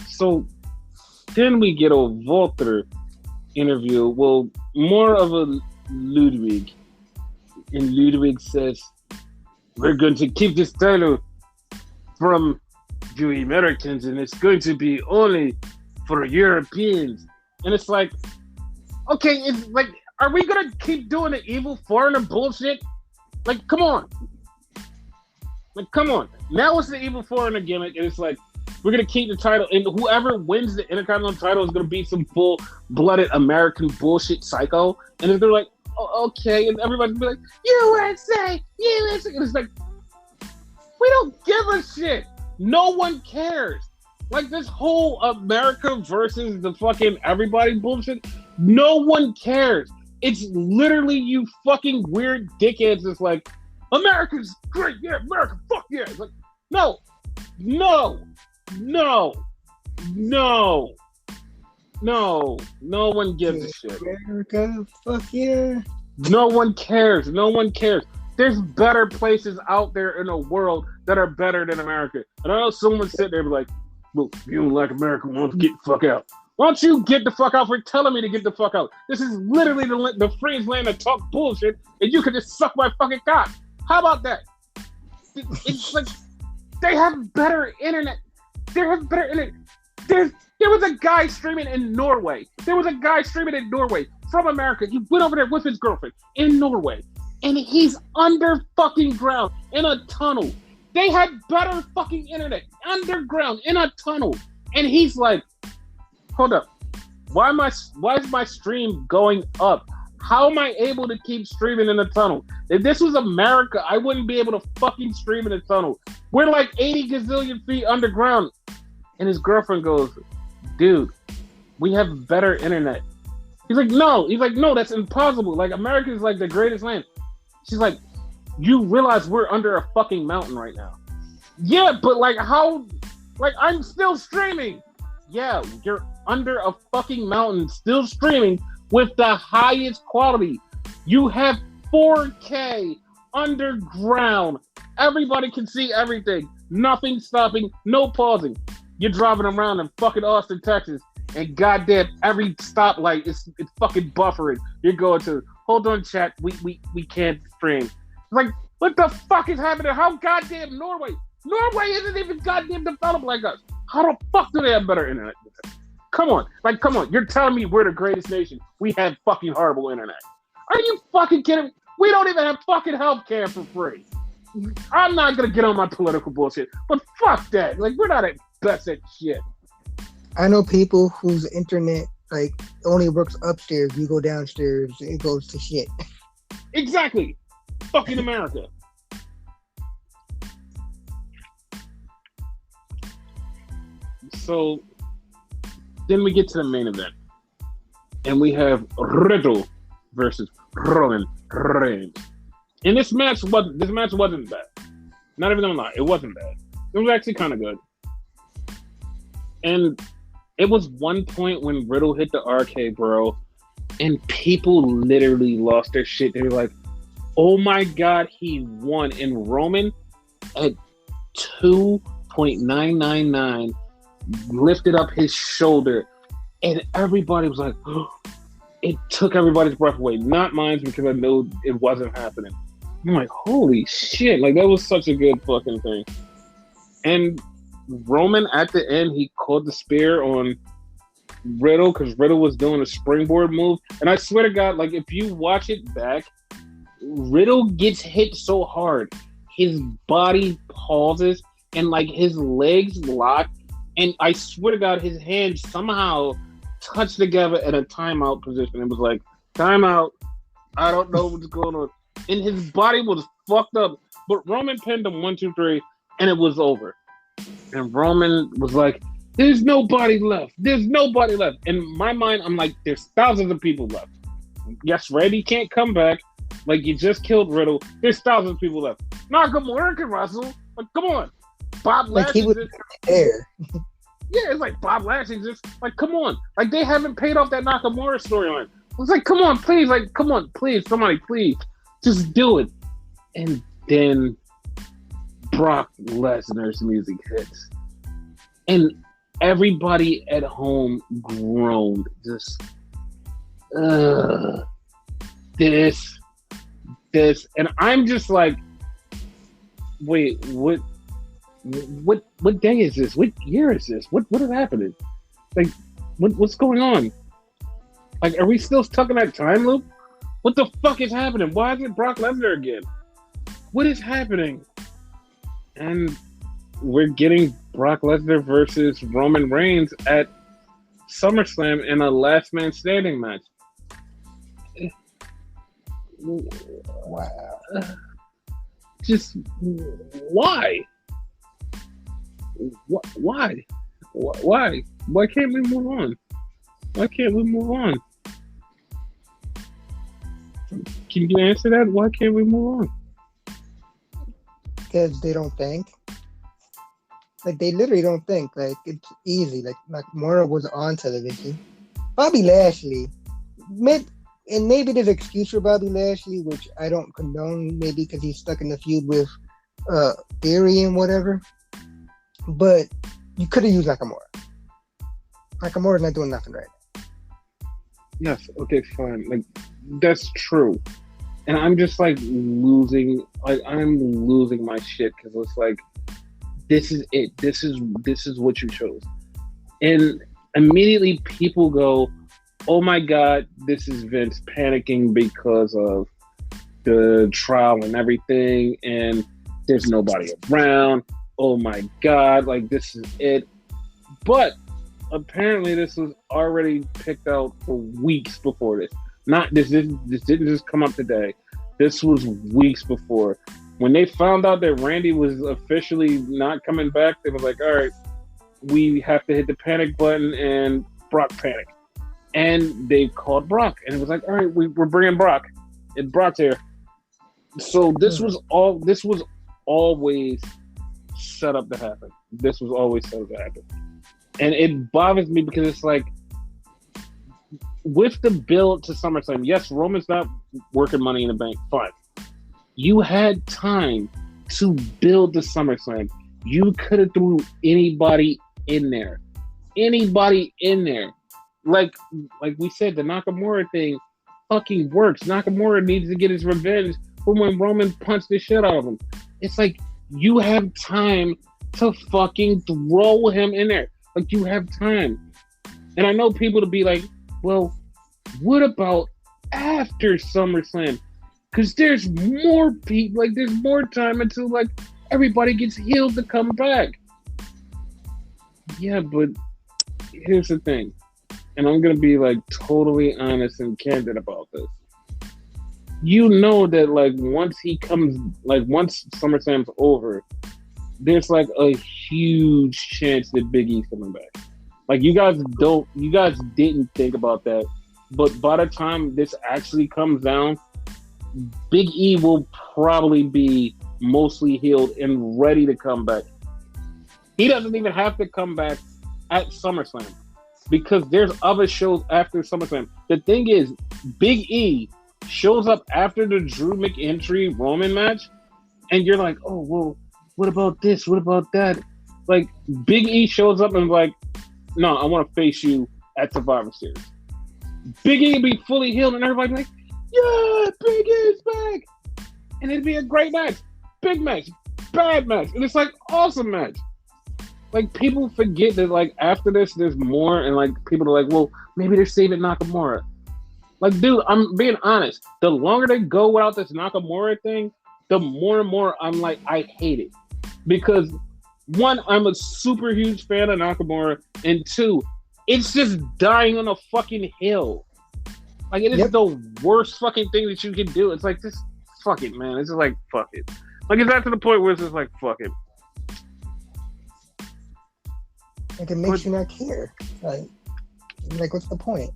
So then we get a Walter interview. Well, more of a Ludwig. And Ludwig says, we're going to keep this title from you Americans, and it's going to be only for Europeans. And it's like, okay, it's like, are we going to keep doing the evil foreigner bullshit? Like, come on. Like, come on. Now it's the evil foreigner gimmick, and it's like, we're going to keep the title, and whoever wins the Intercontinental title is going to be some full-blooded American bullshit psycho. And they're like, oh, okay, and everybody's be like, USA, USA. And it's like, we don't give a shit. No one cares. Like, this whole America versus the fucking everybody bullshit, no one cares. It's literally you fucking weird dickheads that's like, America's great, yeah, America, fuck yeah. It's like, no, no one gives a shit. America, fuck yeah. No one cares. There's better places out there in the world that are better than America. And I know someone sit there and be like, well, you don't like America, why don't you get the fuck out? Why don't you get the fuck out for telling me to get the fuck out? This is literally the free land that talk bullshit, and you can just suck my fucking cock. How about that? It's like, they have better internet. There was a guy streaming in Norway. From America. He went over there with his girlfriend in Norway. And he's under fucking ground in a tunnel. They had better fucking internet underground in a tunnel. And he's like, hold up. Why is my stream going up? How am I able to keep streaming in the tunnel? If this was America, I wouldn't be able to fucking stream in the tunnel. We're like 80 gazillion feet underground. And his girlfriend goes, dude, we have better internet. He's like, no, that's impossible. Like, America is like the greatest land. She's like, you realize we're under a fucking mountain right now. Yeah, but like, how? Like, I'm still streaming. Yeah, you're under a fucking mountain, still streaming with the highest quality. You have 4K underground. Everybody can see everything. Nothing stopping, no pausing. You're driving around in fucking Austin, Texas, and goddamn every stoplight is fucking buffering. You're going to, hold on, chat, we can't stream. Like, what the fuck is happening? How goddamn Norway? Norway isn't even goddamn developed like us. How the fuck do they have better internet? Come on. You're telling me we're the greatest nation. We have fucking horrible internet. Are you fucking kidding? We don't even have fucking healthcare for free. I'm not gonna get on my political bullshit, but fuck that. Like, we're not at best at shit. I know people whose internet like only works upstairs. You go downstairs, it goes to shit. Exactly. Fucking America. So then we get to the main event, and we have Riddle versus Roman Reigns. And this match wasn't bad. Not even gonna lie, it wasn't bad. It was actually kind of good. And it was one point when Riddle hit the arcade, bro, and people literally lost their shit. They were like, oh my God, he won. And Roman at 2.999 lifted up his shoulder, and everybody was like, oh, it took everybody's breath away. Not mine, because I know it wasn't happening. I'm like, holy shit. Like, that was such a good fucking thing. And Roman, at the end, he caught the spear on Riddle because Riddle was doing a springboard move. And I swear to God, like, if you watch it back, Riddle gets hit so hard, his body pauses and, like, his legs lock. And I swear to God, his hands somehow touched together in a timeout position. It was like, timeout. I don't know what's going on. And his body was fucked up. But Roman pinned him 1, 2, 3, and it was over. And Roman was like, there's nobody left. There's nobody left. In my mind, I'm like, there's thousands of people left. Yes, Randy can't come back. Like, you just killed Riddle. There's thousands of people left. Nakamura can wrestle. Like, come on. Bob like Lashley. he was there. Yeah, it's like Bob Lashley just, like, come on. Like, they haven't paid off that Nakamura storyline. It's like, come on, please. Like, come on, please. Somebody, please. Just do it. And then Brock Lesnar's music hits. And everybody at home groaned. Just, this, and I'm just like, wait, what day is this? What year is this? What is happening? Like, what's going on? Like, are we still stuck in that time loop? What the fuck is happening? Why is it Brock Lesnar again? What is happening? And we're getting Brock Lesnar versus Roman Reigns at SummerSlam in a last man standing match. Wow. Just why? Why? Why? Why can't we move on? Why can't we move on? Can you answer that? Why can't we move on? Because they don't think. Like, they literally don't think. Like, it's easy. Like Nakamura was on television. Bobby Lashley. And maybe there's an excuse for Bobby Lashley, which I don't condone, maybe because he's stuck in the feud with Theory and whatever. But you could have used Nakamura. Nakamura's not doing nothing right now. Yes, okay, fine. Like, that's true. And I'm just like losing my shit because it's like, this is it. This is what you chose. And immediately people go, oh my God, this is Vince panicking because of the trial and everything, and there's nobody around. Oh my God, like, this is it. But apparently this was already picked out for weeks before this. This didn't just come up today. This was weeks before. When they found out that Randy was officially not coming back, they were like, all right, we have to hit the panic button, and Brock panicked. And they called Brock, and it was like, all right, we're bringing Brock. And Brock's here. So this was always set up to happen. This was always set up to happen. And it bothers me because it's like, with the build to SummerSlam, yes, Roman's not working Money in the Bank, fine. You had time to build the SummerSlam. You could have threw anybody in there. Like we said, the Nakamura thing fucking works. Nakamura needs to get his revenge for when Roman punched the shit out of him. It's like, you have time to fucking throw him in there. Like, you have time. And I know people to be like, well, what about after SummerSlam? Because there's more people, like, there's more time until, like, everybody gets healed to come back. Yeah, but here's the thing. And I'm going to be, like, totally honest and candid about this. You know that, like, once SummerSlam's over, there's, like, a huge chance that Big E's coming back. Like, you guys didn't think about that. But by the time this actually comes down, Big E will probably be mostly healed and ready to come back. He doesn't even have to come back at SummerSlam because there's other shows after SummerSlam. The thing is, Big E shows up after the Drew McIntyre Roman match, and you're like, oh, well, what about this? What about that? Like, Big E shows up and like, no, I want to face you at Survivor Series. Big E be fully healed, and everybody be like, yeah, Big E's back. And it'd be a great match. Big match. Bad match. And it's like, awesome match. Like, people forget that, like, after this, there's more, and, like, people are like, well, maybe they're saving Nakamura. Like, dude, I'm being honest. The longer they go without this Nakamura thing, the more and more I'm like, I hate it. Because, one, I'm a super huge fan of Nakamura, and two, it's just dying on a fucking hill. Like, it is the worst fucking thing that you can do. It's like, just fuck it, man. It's just like, fuck it. Like, it's not to the point where it's just like, fuck it. Like, it makes you not care. Like, what's the point?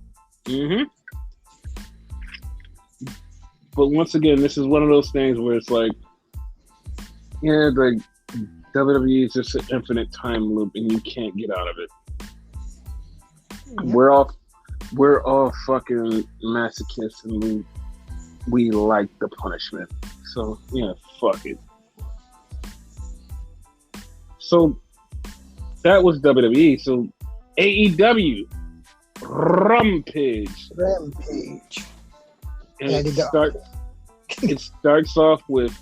Mm-hmm. But once again, this is one of those things where it's like, yeah, like, WWE is just an infinite time loop, and you can't get out of it. Yep. We're all fucking masochists, and we like the punishment. So yeah, fuck it. So that was WWE. So AEW Rampage. And And I did the it starts off with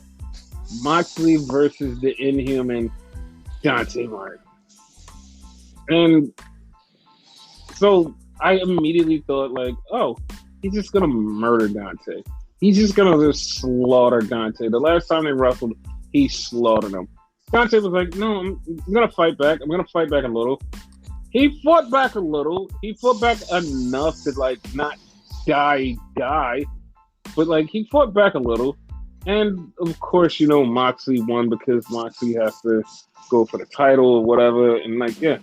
Moxley versus the Inhuman Dante Martin. And so I immediately thought, like, oh, he's just going to murder Dante. He's just going to just slaughter Dante. The last time they wrestled, he slaughtered him. Dante was like, no, I'm going to fight back. I'm going to fight back a little. He fought back a little. He fought back enough to, like, not die. But, like, he fought back a little. And, of course, you know, Moxley won because Moxley has to go for the title or whatever. And, like, yeah.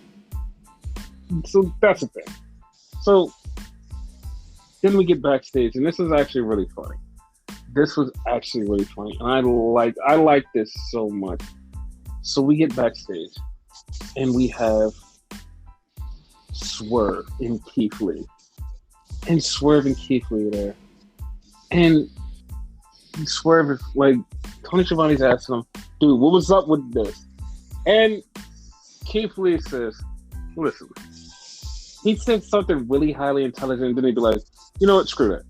So that's the thing. So then we get backstage, and this is actually really funny. And I like this so much. So we get backstage, and we have Swerve and Keith Lee. And Swerve and Keith Lee there. And Swerve is like, Tony Schiavone's asking him, dude, what was up with this? And Keith Lee says, listen, he said something really highly intelligent, and then he'd be like, you know what, screw that.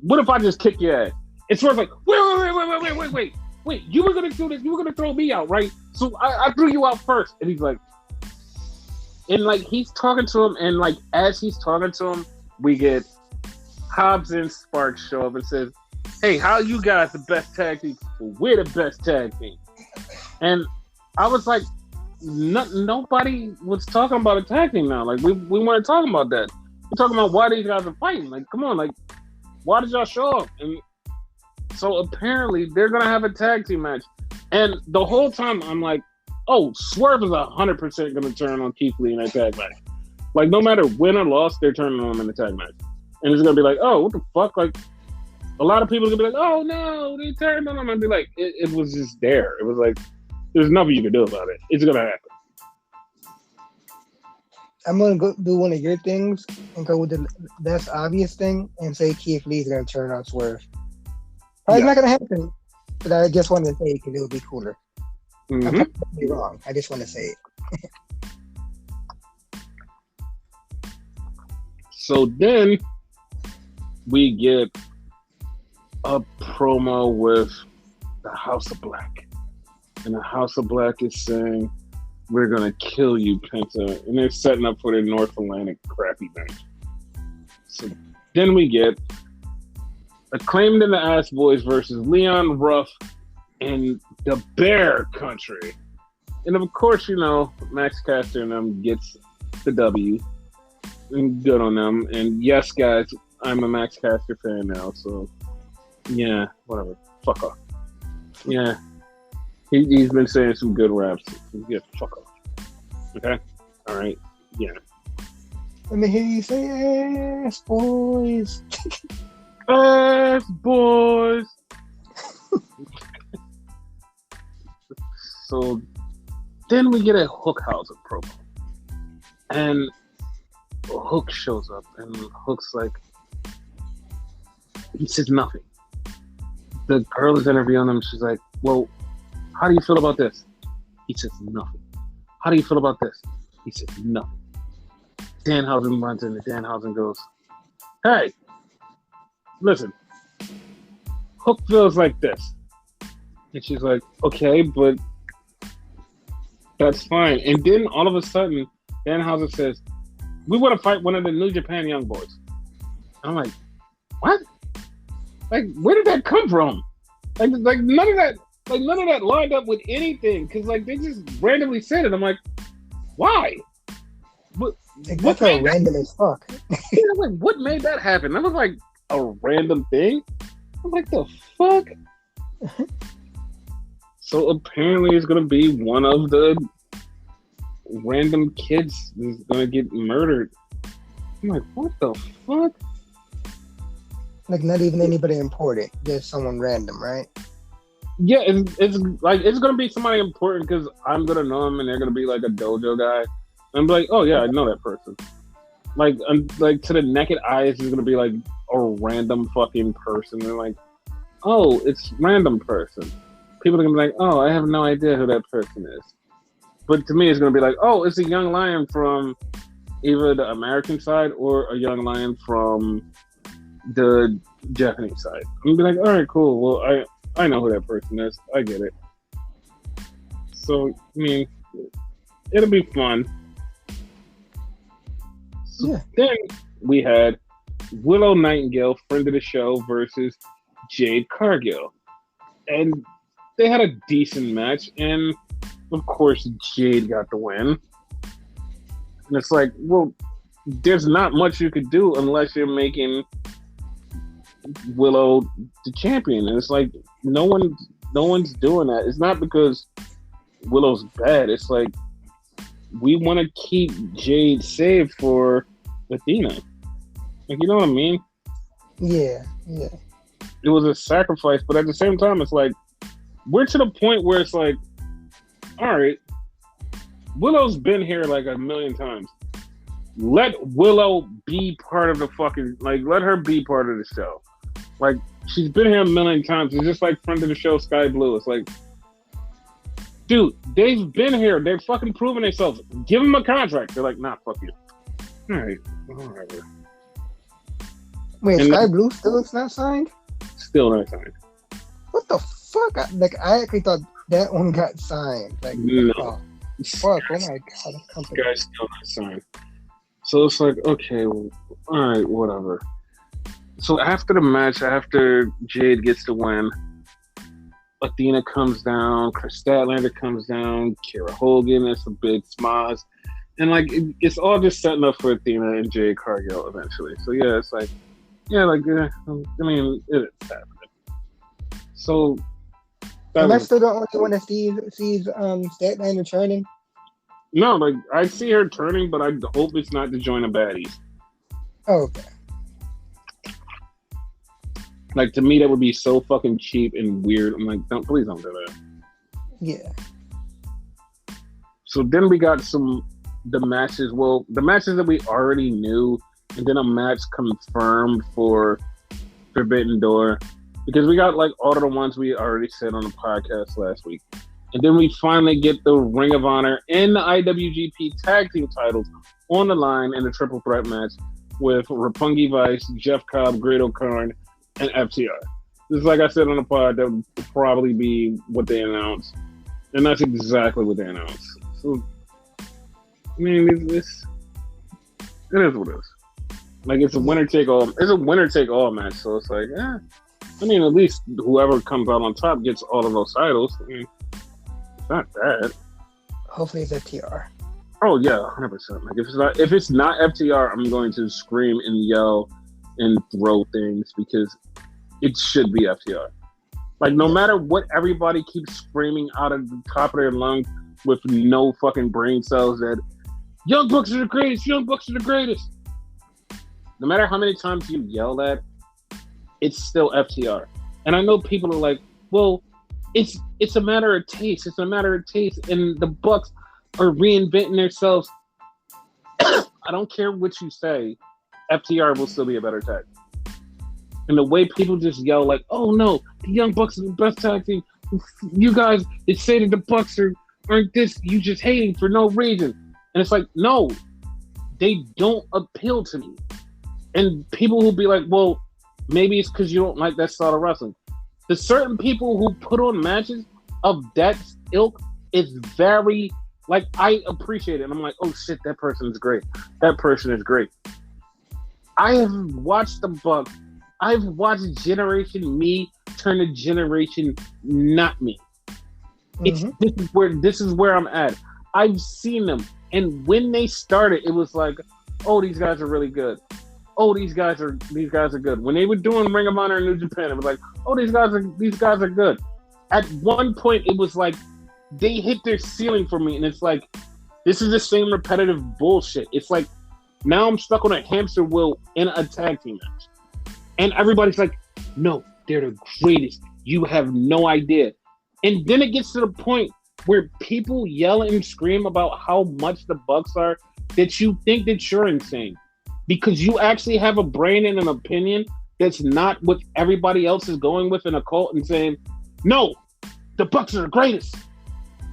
What if I just kick your ass? And Swerve's like, wait, you were gonna do this, you were gonna throw me out, right? So I threw you out first. And he's like, and like he's talking to him, and like as he's talking to him, we get Hobbs and Sparks show up and says, hey, how you guys the best tag team? Well, we're the best tag team. And I was like, nobody was talking about a tag team now. Like we weren't talking about that. We're talking about why these guys are fighting. Like, come on, like, why did y'all show up? And so apparently they're gonna have a tag team match. And the whole time I'm like, oh, Swerve is 100% gonna turn on Keith Lee in that tag match. Like, no matter win or loss, they're turning on him in the tag match. And it's gonna be like, oh, what the fuck? Like, a lot of people are gonna be like, oh no, they turned on him. And be like, it was just there. It was like, there's nothing you can do about it. It's gonna happen. I'm gonna go do one of your things and go with the less obvious thing and say Keith Lee's gonna turn on Swerve. It's not gonna happen, but I just wanted to say it because it would be cooler. Mm-hmm. I'm probably wrong. I just want to say it. So then we get a promo with the House of Black. And the House of Black is saying, we're going to kill you, Penta. And they're setting up for their North Atlantic crappy match. So then we get Acclaimed in the Ass Boys versus Leon Ruff and the Bear Country. And of course, you know, Max Caster and them gets the W. And good on them. And yes, guys, I'm a Max Caster fan now. So, yeah, whatever. Fuck off. Yeah. He's been saying some good raps. Yeah, fuck off. Okay? All right. Yeah. Let me hear you say ass boys. Ass boys. So then we get a Hookhausen promo. And Hook shows up, and Hook's like, he says nothing. The girl is interviewing him. She's like, well, how do you feel about this? He says nothing. How do you feel about this? He says nothing. Danhausen runs in, and Danhausen goes, hey, listen, Hook feels like this. And she's like, okay, but that's fine. And then all of a sudden, Danhausen says, we want to fight one of the New Japan Young Boys. And I'm like, what? Like, where did that come from? Like none of that lined up with anything. Because, like, they just randomly said it. I'm like, why? That's so random as fuck. Yeah, like, what made that happen? That was like a random thing. I'm like, the fuck? So apparently it's going to be one of the random kids is going to get murdered. I'm like, what the fuck? Like, not even anybody important, just someone random, right? Yeah, it's like, it's going to be somebody important because I'm going to know them and they're going to be like a dojo guy. I'm like, oh yeah, I know that person. Like, to the naked eyes, it's going to be like a random fucking person. They're like, oh, it's random person. People are going to be like, oh, I have no idea who that person is. But to me, it's going to be like, oh, it's a young lion from either the American side or a young lion from the Japanese side. I'm gonna be like, all right, cool. Well, I know who that person is. I get it. So I mean, it'll be fun. So Yeah. then we had Willow Nightingale, friend of the show, versus Jade Cargill, and they had a decent match, and of course Jade got the win. And it's like, well, there's not much you could do unless you're making Willow the champion. And it's like no one's doing that. It's not because Willow's bad. It's like we want to keep Jade safe for Athena. Like, you know what I mean? Yeah. It was a sacrifice, but at the same time, it's like we're to the point where it's like, all right, Willow's been here like a million times. Let Willow be part of the fucking, like, let her be part of the show. Like, she's been here a million times. It's just like friend of the show, Sky Blue. It's like, dude, they've been here. They've fucking proven themselves. Give them a contract. They're like, nah, fuck you. All right, whatever. Wait, and Sky Blue still is not signed? Still not signed. What the fuck? I actually thought that one got signed. Like, no. Oh, fuck, oh my god. This guy's still not signed. So it's like, okay, well, all right, whatever. So after the match, after Jade gets the win, Athena comes down, Chris Statlander comes down, Kira Hogan, it's a big smiles. And like, it's all just setting up for Athena and Jade Cargill eventually. So yeah, it's like, yeah, like, I mean, it's happening. So, am I still the only one that sees Statlander turning? No, like, I see her turning, but I hope it's not to join the baddies. Oh, okay. Like, to me, that would be so fucking cheap and weird. I'm like, please don't do that. Yeah. So then we got the matches that we already knew, and then a match confirmed for Forbidden Door, because we got like all of the ones we already said on the podcast last week. And then we finally get the Ring of Honor and the IWGP Tag Team titles on the line in a triple threat match with Roppongi Vice, Jeff Cobb, Great O'Khan, and FTR. This is, like I said on the pod, that would probably be what they announced. And that's exactly what they announced. So, I mean, it is what it is. Like, it's a winner-take-all. It's a winner-take-all match, so it's like, I mean, at least whoever comes out on top gets all of those titles. I mean, it's not bad. Hopefully it's FTR. Oh yeah, 100%. Like, if it's not FTR, I'm going to scream and yell and throw things because it should be FTR. Like, no matter what everybody keeps screaming out of the top of their lungs with no fucking brain cells that Young Bucks are the greatest, Young Bucks are the greatest. No matter how many times you yell that, it's still FTR. And I know people are like, well, it's a matter of taste. It's a matter of taste. And the Bucks are reinventing themselves. I don't care what you say. FTR will still be a better tag. And the way people just yell like, oh no, the Young Bucks are the best tag team. You guys, they say that the Bucks aren't this. You just hating for no reason. And it's like, no, they don't appeal to me. And people will be like, well, maybe it's because you don't like that style of wrestling. The certain people who put on matches of that ilk is very, like, I appreciate it. And I'm like, oh shit, that person is great. That person is great. I have watched the Bucks. I've watched Generation Me turn to Generation Not Me. This is where I'm at. I've seen them. And when they started, it was like, oh, these guys are really good. Oh, these guys are good. When they were doing Ring of Honor in New Japan, it was like, oh, these guys are good. At one point, it was like they hit their ceiling for me, and it's like, this is the same repetitive bullshit. It's like, now I'm stuck on a hamster wheel in a tag team match, and everybody's like, no, they're the greatest. You have no idea. And then it gets to the point where people yell and scream about how much the Bucks are that you think that you're insane. Because you actually have a brain and an opinion that's not what everybody else is going with in a cult and saying, no, the Bucks are the greatest.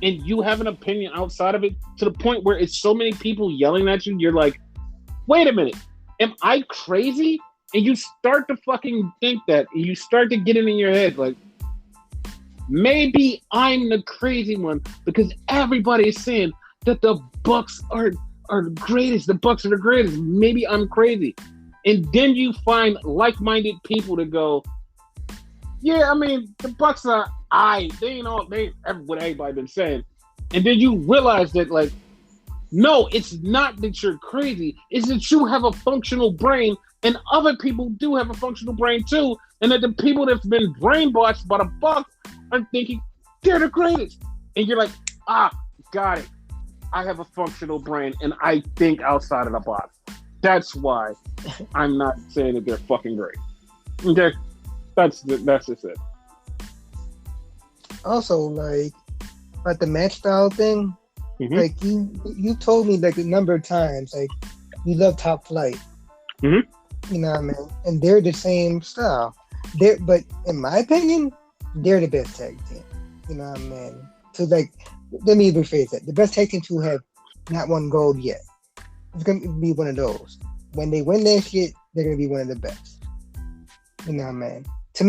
And you have an opinion outside of it to the point where it's so many people yelling at you, you're like, wait a minute, am I crazy? And you start to fucking think that, and you start to get it in your head, like, maybe I'm the crazy one because everybody is saying that the Bucks are the greatest. The Bucks are the greatest. Maybe I'm crazy. And then you find like-minded people to go, yeah, I mean, the Bucks are they ain't all what everybody been saying. And then you realize that, like, no, it's not that you're crazy. It's that you have a functional brain, and other people do have a functional brain too. And that the people that's been brainwashed by the Bucks are thinking they're the greatest. And you're like, got it. I have a functional brain, and I think outside of the box. That's why I'm not saying that they're fucking great. Okay, that's just it. Also, like the match style thing, like you told me like a number of times, like you love Top Flight. You know what I mean? And they're the same style. But in my opinion, they're the best tag team. You know what I mean? So like, let me rephrase that. The best tag team to have not won gold yet. It's gonna be one of those. When they win that shit, they're gonna be one of the best. You know what I mean? To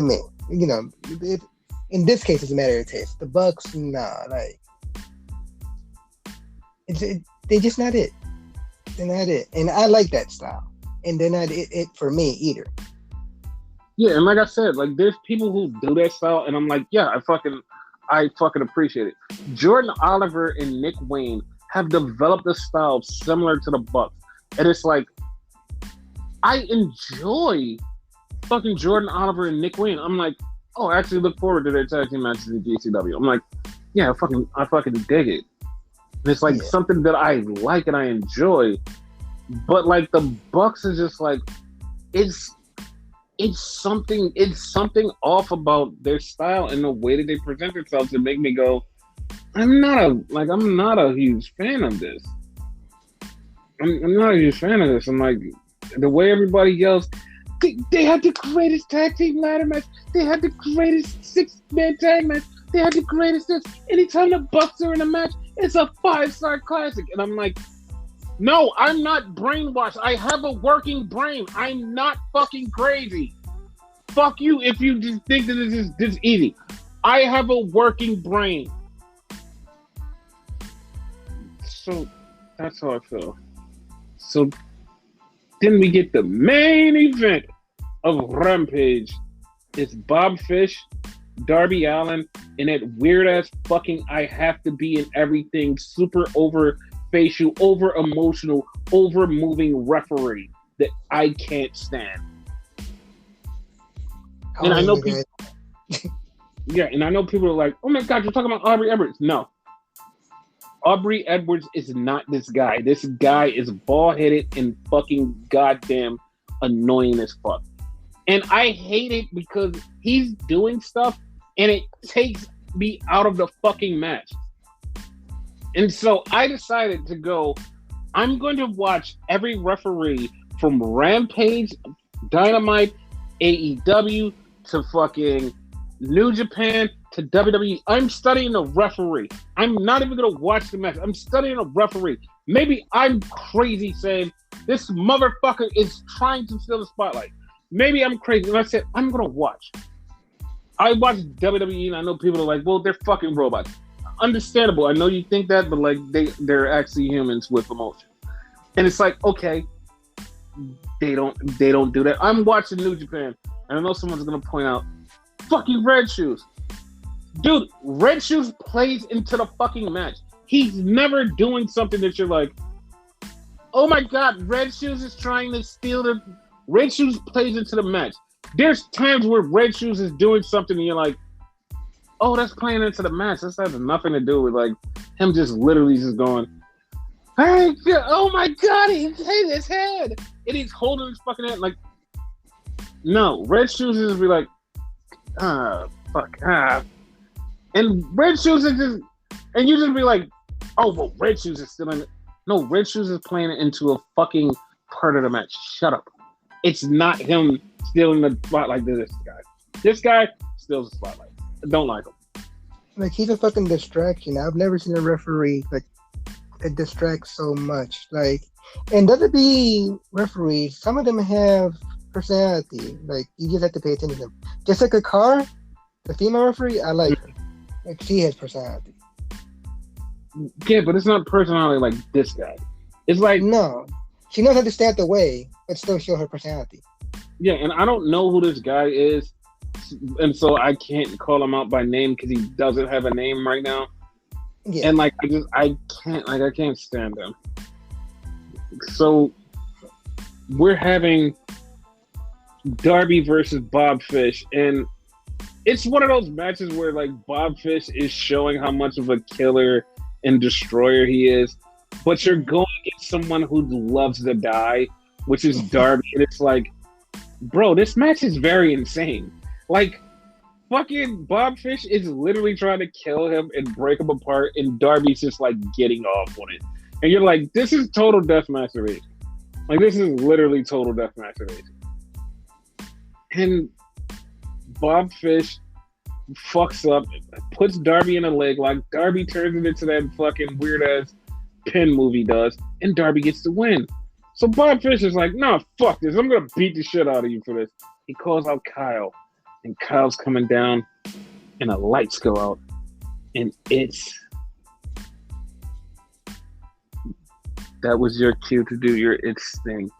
me, you know, in this case, it's a matter of taste. The Bucks, nah, like they're just not it. They're not it, and I like that style. And they're not it for me either. Yeah, and like I said, like there's people who do that style, and I'm like, yeah, I fucking appreciate it. Jordan Oliver and Nick Wayne have developed a style similar to the Bucks, and it's like I enjoy fucking Jordan Oliver and Nick Wayne. I'm like, oh, I actually look forward to their tag team matches in GCW. I'm like, yeah, I fucking dig it. And it's like something that I like and I enjoy. But like the Bucks is just like it's something off about their style and the way that they present themselves to make me go, I'm not a huge fan of this. I'm not a huge fan of this. I'm like, the way everybody yells, they had the greatest tag team ladder match. They had the greatest 6-man tag match. They had the greatest this. Anytime the Bucks are in a match, it's a 5-star classic. And I'm like, no, I'm not brainwashed. I have a working brain. I'm not fucking crazy. Fuck you if you just think that this is this easy. I have a working brain. So that's how I feel. So then we get the main event of Rampage. It's Bob Fish, Darby Allin, and that weird ass fucking I have to be in everything super over facial, over emotional, over moving referee that I can't stand. And I know people and I know people are like, oh my god, you're talking about Aubrey Edwards. No. Aubrey Edwards is not this guy. This guy is bald-headed and fucking goddamn annoying as fuck. And I hate it because he's doing stuff and it takes me out of the fucking match. And so I decided to go, I'm going to watch every referee from Rampage, Dynamite, AEW, to fucking New Japan, to WWE. I'm studying a referee. I'm not even going to watch the match. I'm studying a referee. Maybe I'm crazy saying this motherfucker is trying to steal the spotlight. Maybe I'm crazy. And I said, I'm going to watch. I watch WWE and I know people are like, well, they're fucking robots. Understandable. I know you think that, but like they're actually humans with emotion. And it's like, okay, they don't do that. I'm watching New Japan, and I know someone's gonna point out, fucking Red Shoes. Dude, Red Shoes plays into the fucking match. He's never doing something that you're like, oh my god, Red Shoes is trying to steal the... Red Shoes plays into the match. There's times where Red Shoes is doing something and you're like, oh, that's playing into the match. This has nothing to do with like him just literally just going, hey, oh my god, he hit his head. And he's holding his fucking head. Like, no, Red Shoes is just be like, and Red Shoes is just, and you just be like, oh, well, Red Shoes is still in it. No, Red Shoes is playing it into a fucking part of the match. Shut up. It's not him stealing the spotlight to this guy. This guy steals the spotlight. I don't like him. Like, he's a fucking distraction. I've never seen a referee like that distracts so much. Like, and WWE referees, some of them have personality. Like you just have to pay attention to them. Just like a car, the female referee, I like her. Like she has personality. Yeah, but it's not personality like this guy. It's like No, she knows how to stay out the way, but still show her personality. yeah, and I don't know who this guy is, and so I can't call him out by name because he doesn't have a name right now. Yeah. And like I can't stand him. So we're having Darby versus Bob Fish, and it's one of those matches where like Bob Fish is showing how much of a killer and destroyer he is, but you're going against someone who loves to die, which is Darby, and it's like, bro, this match is very insane. Like, fucking Bob Fish is literally trying to kill him and break him apart, and Darby's just like getting off on it. And you're like, this is total death masturbation. Like, this is literally total death masturbation. And Bob Fish fucks up, puts Darby in a leg lock. Darby turns it into that fucking weird ass Penn movie does, and Darby gets the win. So Bob Fish is like, nah, fuck this. I'm gonna beat the shit out of you for this. He calls out Kyle, and Kyle's coming down, and the lights go out, and that was your cue to do your it's thing.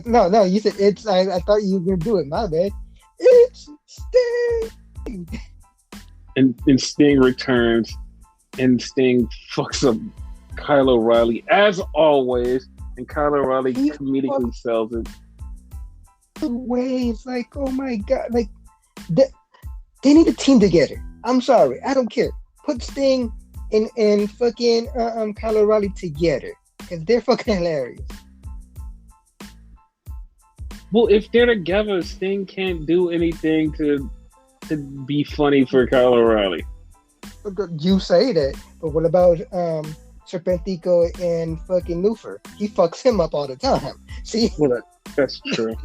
No, you said it's. I thought you were gonna do it. My bad. It's Sting. And Sting returns, and Sting fucks up Kyle O'Reilly as always, and Kyle O'Reilly comedically sells it. Ways like, oh my god, like they need a team together. I'm sorry, I don't care. Put Sting and fucking Kyle O'Reilly together because they're fucking hilarious. Well, if they're together, Sting can't do anything to be funny for Kyle O'Reilly. You say that, but what about Serpentico and fucking Lufer? He fucks him up all the time. See? Well, that's true.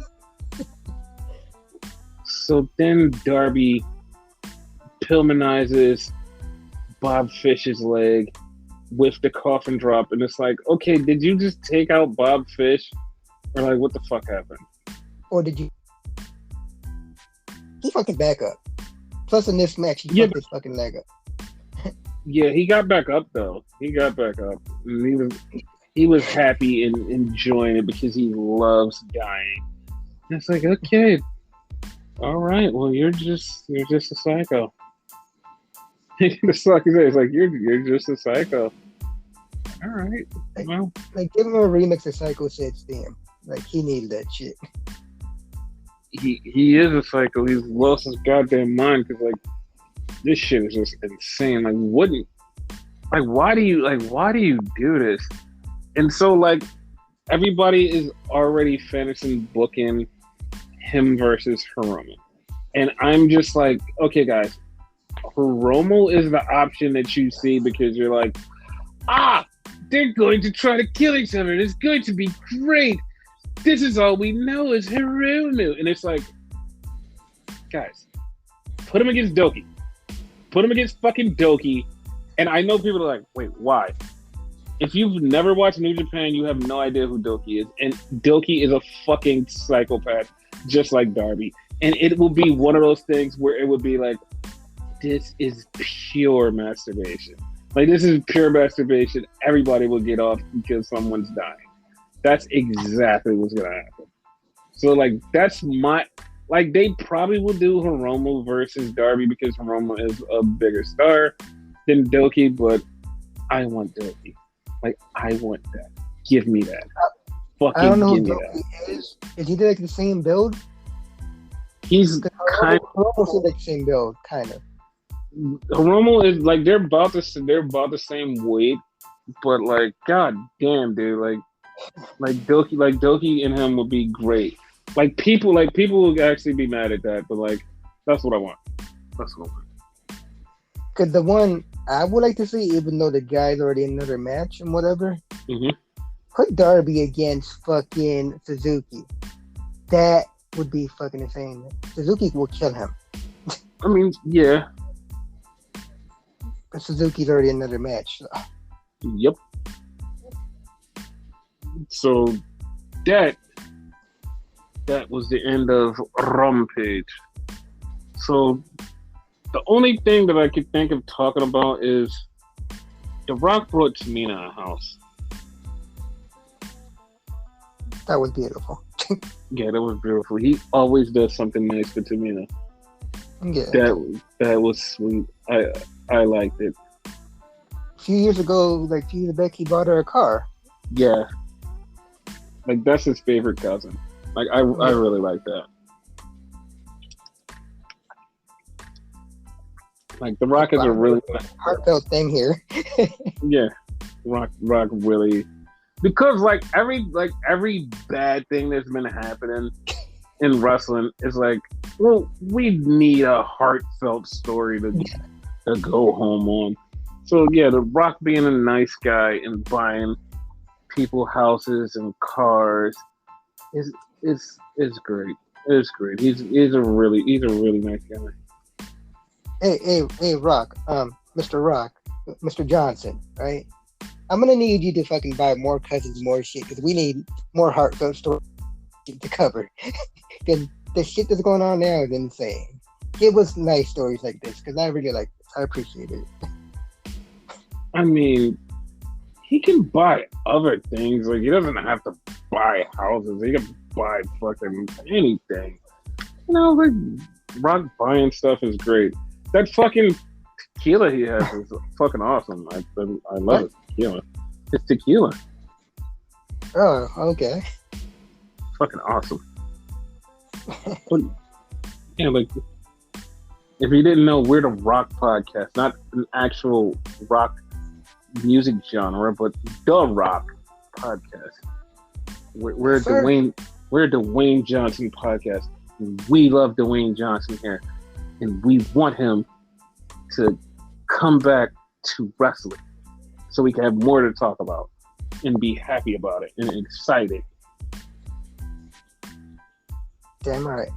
So then Darby Pillmanizes Bob Fish's leg with the coffin drop, and it's like, okay, did you just take out Bob Fish? Or like, what the fuck happened? Or did you? He fucking back up. Plus, in this match, he fucked his fucking leg up. Yeah, he got back up though. He got back up. And he was happy and enjoying it because he loves dying. And it's like, okay, all right. Well, you're just a psycho. It's like you're just a psycho. All right. Well, like give him a remix of Psycho Said Stam. Like he needed that shit. He is a psycho. He's lost his goddamn mind because like this shit is just insane. Like why do you do this? And so like everybody is already finishing booking him versus Hiromu, and I'm just like, okay, guys, Hiromu is the option that you see because you're like, they're going to try to kill each other. It's going to be great. This is all we know is Hiromu. And it's like, guys, put him against Doki. Put him against fucking Doki. And I know people are like, wait, why? If you've never watched New Japan, you have no idea who Doki is. And Doki is a fucking psychopath, just like Darby. And it will be one of those things where it would be like, this is pure masturbation. Like, this is pure masturbation. Everybody will get off because someone's dying. That's exactly what's going to happen. So, like, that's my... Like, they probably will do Hiromu versus Darby because Hiromu is a bigger star than Doki, but I want Doki. Like, I want that. Give me that. Fucking I don't know give who me Doki that. is. Is he like the same build? He's kind of... Hiromu's like the same build, kind of. Hiromu is, like, they're about the same weight, but, like, god damn, dude, like Doki and him would be great. Like people would actually be mad at that, but like that's what I want. That's what I want. Cause the one I would like to see, even though the guy's already in another match and whatever, put Darby against fucking Suzuki. That would be fucking insane. Suzuki will kill him. I mean, yeah. But Suzuki's already in another match. So. Yep. So that that was the end of Rampage. So the only thing that I could think of talking about is The Rock brought Tamina a house. That was beautiful. Yeah, that was beautiful. He always does something nice for Tamina. Yeah. That was sweet. I liked it. A few years back, he bought her a car. Yeah, like that's his favorite cousin. Like I really like that. Like The Rock is a really heartfelt thing here. Yeah, Rock really, because like every bad thing that's been happening in wrestling is like, well, we need a heartfelt story to go home on. So yeah, The Rock being a nice guy and buying people houses and cars is great. It's great. He's a really nice guy. Hey, Rock, Mr. Rock, Mr. Johnson, right? I'm gonna need you to fucking buy more cousins, more shit, because we need more heartfelt stories to cover. Because the shit that's going on now is insane. Give us nice stories like this, because I really like this. I appreciate it. I mean, he can buy other things. Like, he doesn't have to buy houses. He can buy fucking anything. You know, like, Rock buying stuff is great. That fucking tequila he has is fucking awesome. I love it. Tequila. It's tequila. Oh, okay. Fucking awesome. But, yeah, like, if you didn't know, we're the Rock podcast, not an actual rock music genre, but the Rock podcast. We're Dwayne Johnson podcast. We love Dwayne Johnson here, and we want him to come back to wrestling so we can have more to talk about and be happy about it and excited. Damn right.